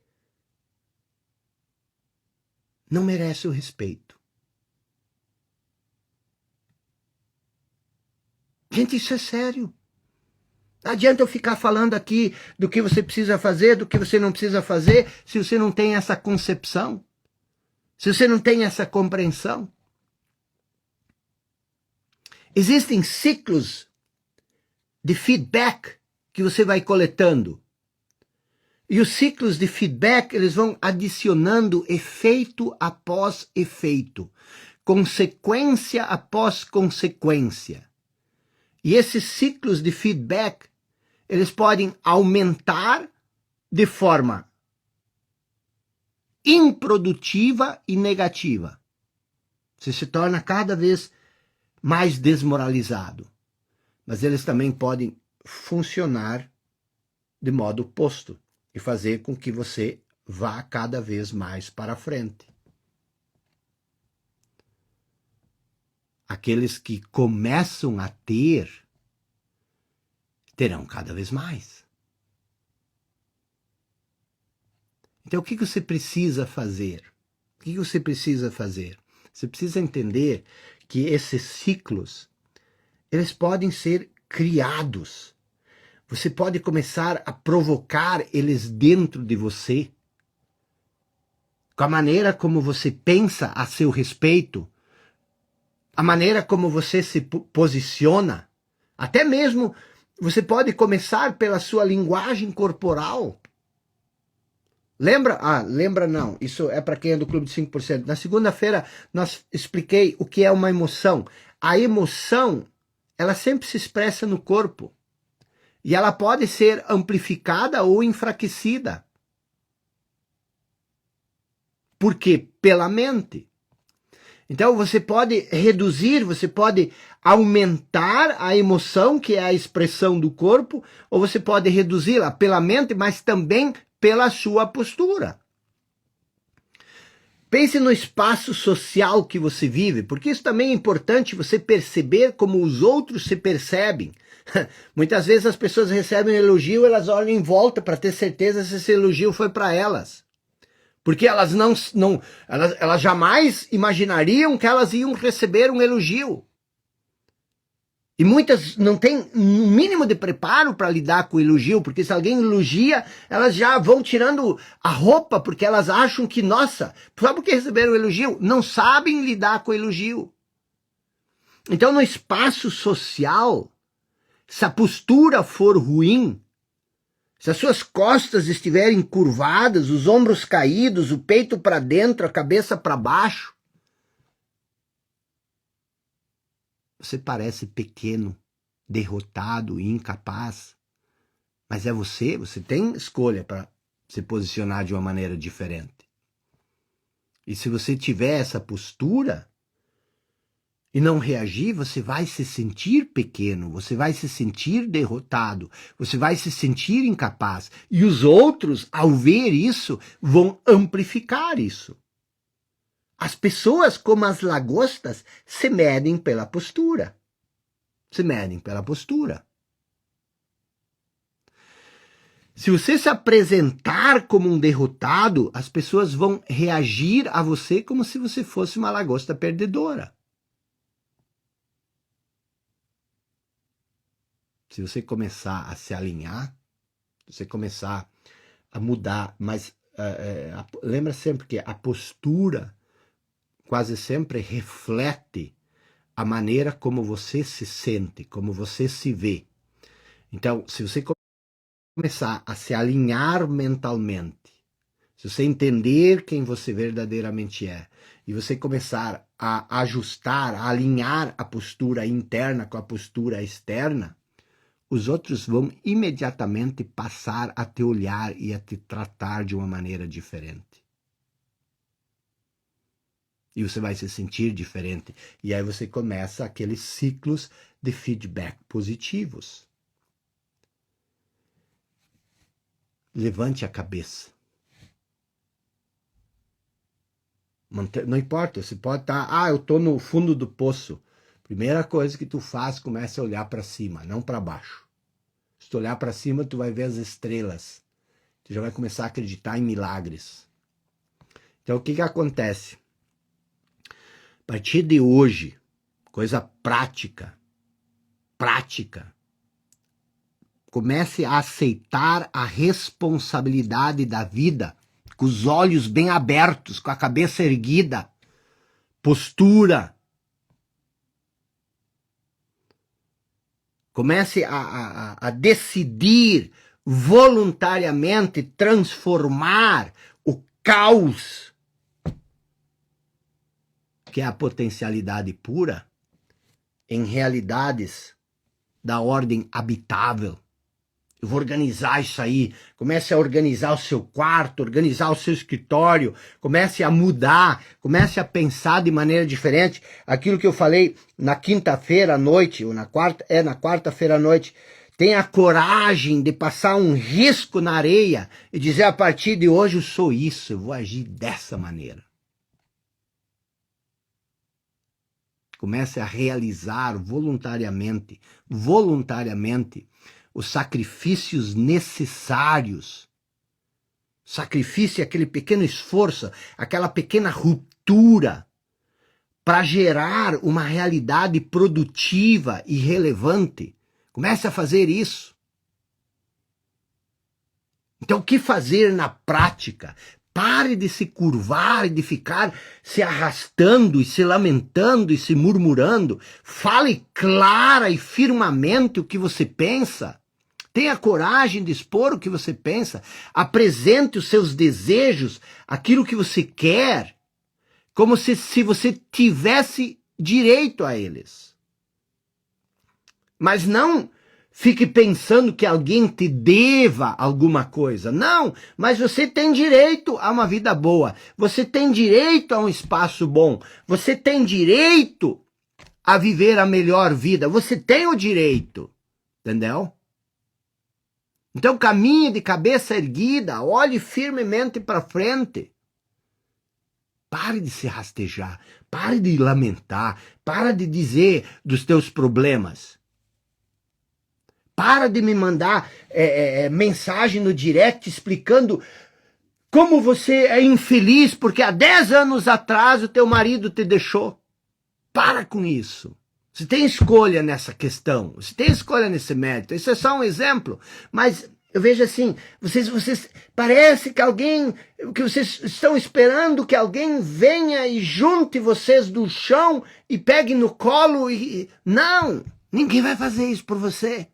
não merece o respeito. Gente, isso é sério. Não adianta eu ficar falando aqui do que você precisa fazer, do que você não precisa fazer, se você não tem essa concepção, se você não tem essa compreensão. Existem ciclos de feedback que você vai coletando. E os ciclos de feedback, eles vão adicionando efeito após efeito, consequência após consequência. E esses ciclos de feedback, eles podem aumentar de forma improdutiva e negativa. Você se torna cada vez mais desmoralizado. Mas eles também podem funcionar de modo oposto e fazer com que você vá cada vez mais para frente. Aqueles que começam a terão cada vez mais. Então, o que você precisa fazer? O que você precisa fazer? Você precisa entender que esses ciclos, eles podem ser criados. Você pode começar a provocar eles dentro de você. Com a maneira como você pensa a seu respeito, a maneira como você se posiciona, até mesmo você pode começar pela sua linguagem corporal. Lembra? Lembra não. Isso é para quem é do Clube de 5%. Na segunda-feira, nós expliquei o que é uma emoção. A emoção, ela sempre se expressa no corpo. E ela pode ser amplificada ou enfraquecida. Por quê? Pela mente. Então você pode reduzir, você pode aumentar a emoção, que é a expressão do corpo, ou você pode reduzi-la pela mente, mas também pela sua postura. Pense no espaço social que você vive, porque isso também é importante você perceber como os outros se percebem. Muitas vezes as pessoas recebem um elogio, elas olham em volta para ter certeza se esse elogio foi para elas. Porque elas elas jamais imaginariam que elas iam receber um elogio. E muitas não têm um mínimo de preparo para lidar com o elogio, porque se alguém elogia, elas já vão tirando a roupa, porque elas acham que, nossa, só porque receberam um elogio, não sabem lidar com o elogio. Então, no espaço social, se a postura for ruim, se as suas costas estiverem curvadas, os ombros caídos, o peito para dentro, a cabeça para baixo, você parece pequeno, derrotado e incapaz. Mas é você tem escolha para se posicionar de uma maneira diferente. E se você tiver essa postura e não reagir, você vai se sentir pequeno, você vai se sentir derrotado, você vai se sentir incapaz. E os outros, ao ver isso, vão amplificar isso. As pessoas, como as lagostas, se medem pela postura. Se medem pela postura. Se você se apresentar como um derrotado, as pessoas vão reagir a você como se você fosse uma lagosta perdedora. Se você começar a se alinhar, se você começar a mudar, mas lembra sempre que a postura quase sempre reflete a maneira como você se sente, como você se vê. Então, se você começar a se alinhar mentalmente, se você entender quem você verdadeiramente é, e você começar a ajustar, a alinhar a postura interna com a postura externa, os outros vão imediatamente passar a te olhar e a te tratar de uma maneira diferente. E você vai se sentir diferente. E aí você começa aqueles ciclos de feedback positivos. Levante a cabeça. Não importa, você pode estar, eu estou no fundo do poço. Primeira coisa que tu faz, começa a olhar para cima, não para baixo. Se tu olhar para cima, tu vai ver as estrelas. Tu já vai começar a acreditar em milagres. Então, o que acontece? A partir de hoje, coisa prática, comece a aceitar a responsabilidade da vida, com os olhos bem abertos, com a cabeça erguida, postura. Comece a decidir voluntariamente transformar o caos, que é a potencialidade pura, em realidades da ordem habitável. Eu vou organizar isso aí. Comece a organizar o seu quarto, organizar o seu escritório, comece a mudar, comece a pensar de maneira diferente. Aquilo que eu falei na quinta-feira à noite, ou na quarta-feira à noite, tenha coragem de passar um risco na areia e dizer, a partir de hoje eu sou isso, eu vou agir dessa maneira. Comece a realizar voluntariamente, os sacrifícios necessários. Sacrifício é aquele pequeno esforço, aquela pequena ruptura para gerar uma realidade produtiva e relevante. Comece a fazer isso. Então, o que fazer na prática? Pare de se curvar e de ficar se arrastando e se lamentando e se murmurando. Fale clara e firmemente o que você pensa. Tenha coragem de expor o que você pensa. Apresente os seus desejos, aquilo que você quer, como se você tivesse direito a eles. Mas não Fique pensando que alguém te deva alguma coisa. Não, mas você tem direito a uma vida boa. Você tem direito a um espaço bom. Você tem direito a viver a melhor vida. Você tem o direito. Entendeu? Então caminhe de cabeça erguida. Olhe firmemente para frente. Pare de se rastejar. Pare de lamentar. Para de dizer dos teus problemas. Para de me mandar mensagem no direct explicando como você é infeliz porque há 10 anos atrás o teu marido te deixou. Para com isso. Você tem escolha nessa questão. Você tem escolha nesse mérito. Isso é só um exemplo. Mas eu vejo assim, vocês parece que vocês estão esperando que alguém venha e junte vocês do chão e pegue no colo e... Não! Ninguém vai fazer isso por você.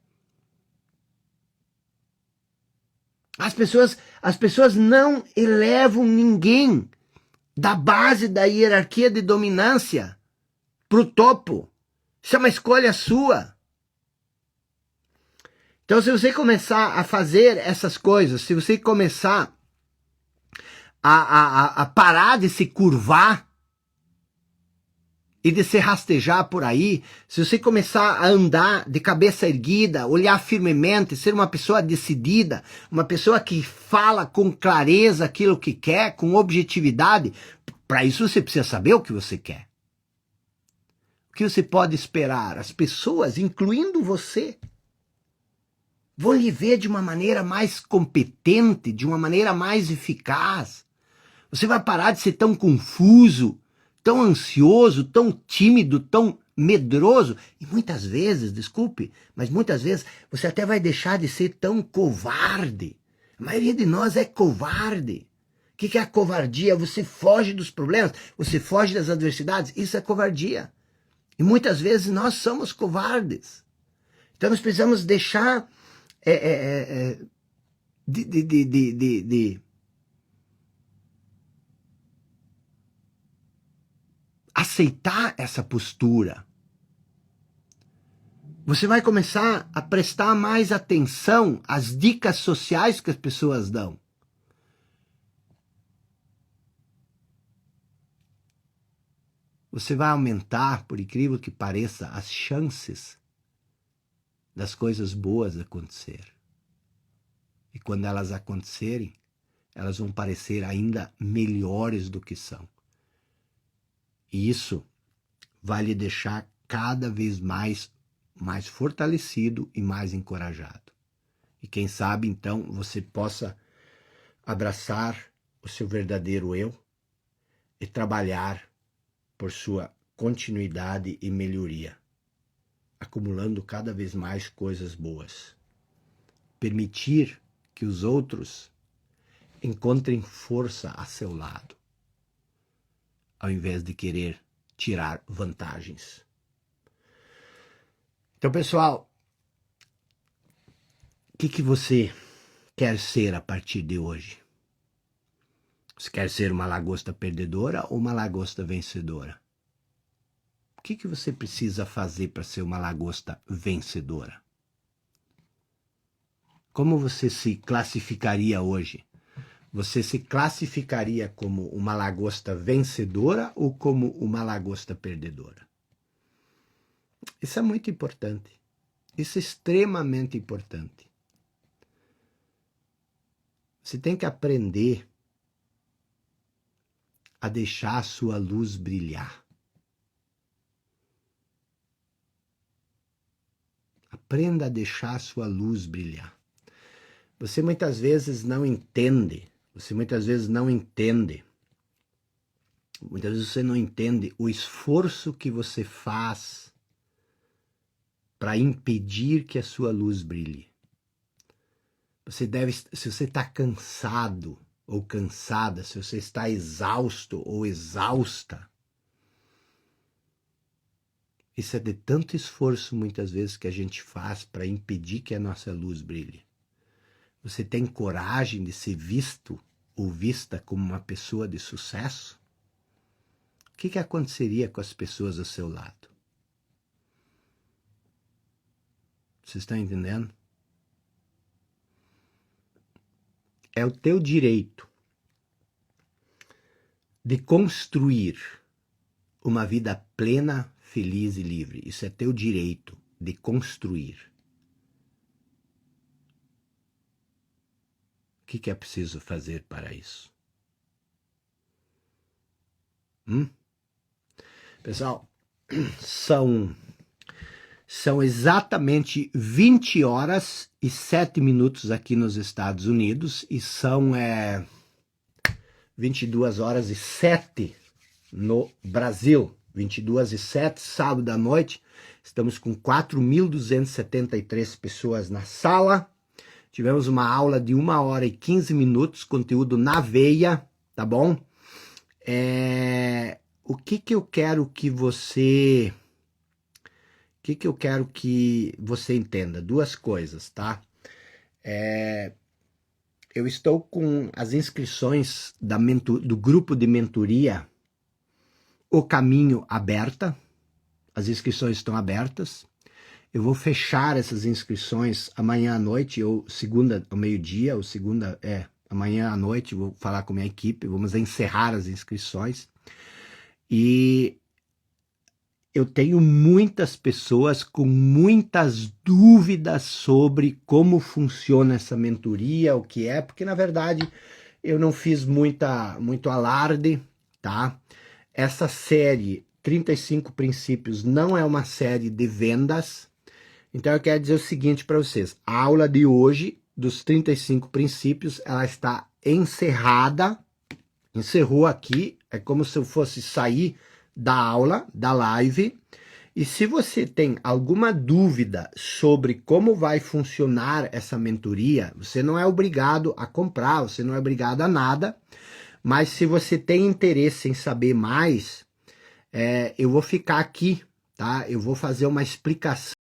As pessoas não elevam ninguém da base da hierarquia de dominância para o topo. Isso é uma escolha sua. Então, se você começar a fazer essas coisas, se você começar a parar de se curvar e de se rastejar por aí, se você começar a andar de cabeça erguida, olhar firmemente, ser uma pessoa decidida, uma pessoa que fala com clareza aquilo que quer, com objetividade, para isso você precisa saber o que você quer. O que você pode esperar? As pessoas, incluindo você, vão lhe ver de uma maneira mais competente, de uma maneira mais eficaz. Você vai parar de ser tão confuso, tão ansioso, tão tímido, tão medroso. E muitas vezes, desculpe, mas muitas vezes você até vai deixar de ser tão covarde. A maioria de nós é covarde. O que é a covardia? Você foge dos problemas, você foge das adversidades. Isso é covardia. E muitas vezes nós somos covardes. Então nós precisamos deixar de aceitar essa postura. Você vai começar a prestar mais atenção às dicas sociais que as pessoas dão. Você vai aumentar, por incrível que pareça, as chances das coisas boas acontecer. E quando elas acontecerem, elas vão parecer ainda melhores do que são. E isso vai lhe deixar cada vez mais fortalecido e mais encorajado. E quem sabe, então, você possa abraçar o seu verdadeiro eu e trabalhar por sua continuidade e melhoria, acumulando cada vez mais coisas boas. Permitir que os outros encontrem força a seu lado, ao invés de querer tirar vantagens. Então, pessoal, o que você quer ser a partir de hoje? Você quer ser uma lagosta perdedora ou uma lagosta vencedora? O que você precisa fazer para ser uma lagosta vencedora? Como você se classificaria hoje? Você se classificaria como uma lagosta vencedora ou como uma lagosta perdedora? Isso é muito importante. Isso é extremamente importante. Você tem que aprender a deixar a sua luz brilhar. Aprenda a deixar a sua luz brilhar. Você muitas vezes não entende. Muitas vezes você não entende o esforço que você faz para impedir que a sua luz brilhe. Se você está cansado ou cansada, se você está exausto ou exausta, isso é de tanto esforço muitas vezes que a gente faz para impedir que a nossa luz brilhe. Você tem coragem de ser visto ou vista como uma pessoa de sucesso? O que aconteceria com as pessoas ao seu lado? Você está entendendo? É o teu direito de construir uma vida plena, feliz e livre. Isso é teu direito de construir. O que é preciso fazer para isso? Pessoal, são exatamente 20 horas e 7 minutos aqui nos Estados Unidos e são 22 horas e 7 no Brasil. 22 e 7, sábado à noite. Estamos com 4.273 pessoas na sala. Tivemos uma aula de 1 hora e 15 minutos, conteúdo na veia, tá bom? O que eu quero que você... entenda? Duas coisas, tá? Eu estou com as inscrições do grupo de mentoria O Caminho aberta. As inscrições estão abertas. Eu vou fechar essas inscrições amanhã à noite, ou segunda ao meio-dia, ou amanhã à noite, vou falar com a minha equipe, vamos encerrar as inscrições. E eu tenho muitas pessoas com muitas dúvidas sobre como funciona essa mentoria, o que é, porque na verdade eu não fiz muito alarde, tá? Essa série 35 princípios não é uma série de vendas. Então eu quero dizer o seguinte para vocês, a aula de hoje dos 35 princípios, ela está encerrada, encerrou aqui, é como se eu fosse sair da aula, da live, e se você tem alguma dúvida sobre como vai funcionar essa mentoria, você não é obrigado a comprar, você não é obrigado a nada, mas se você tem interesse em saber mais, eu vou ficar aqui, tá? Eu vou fazer uma explicação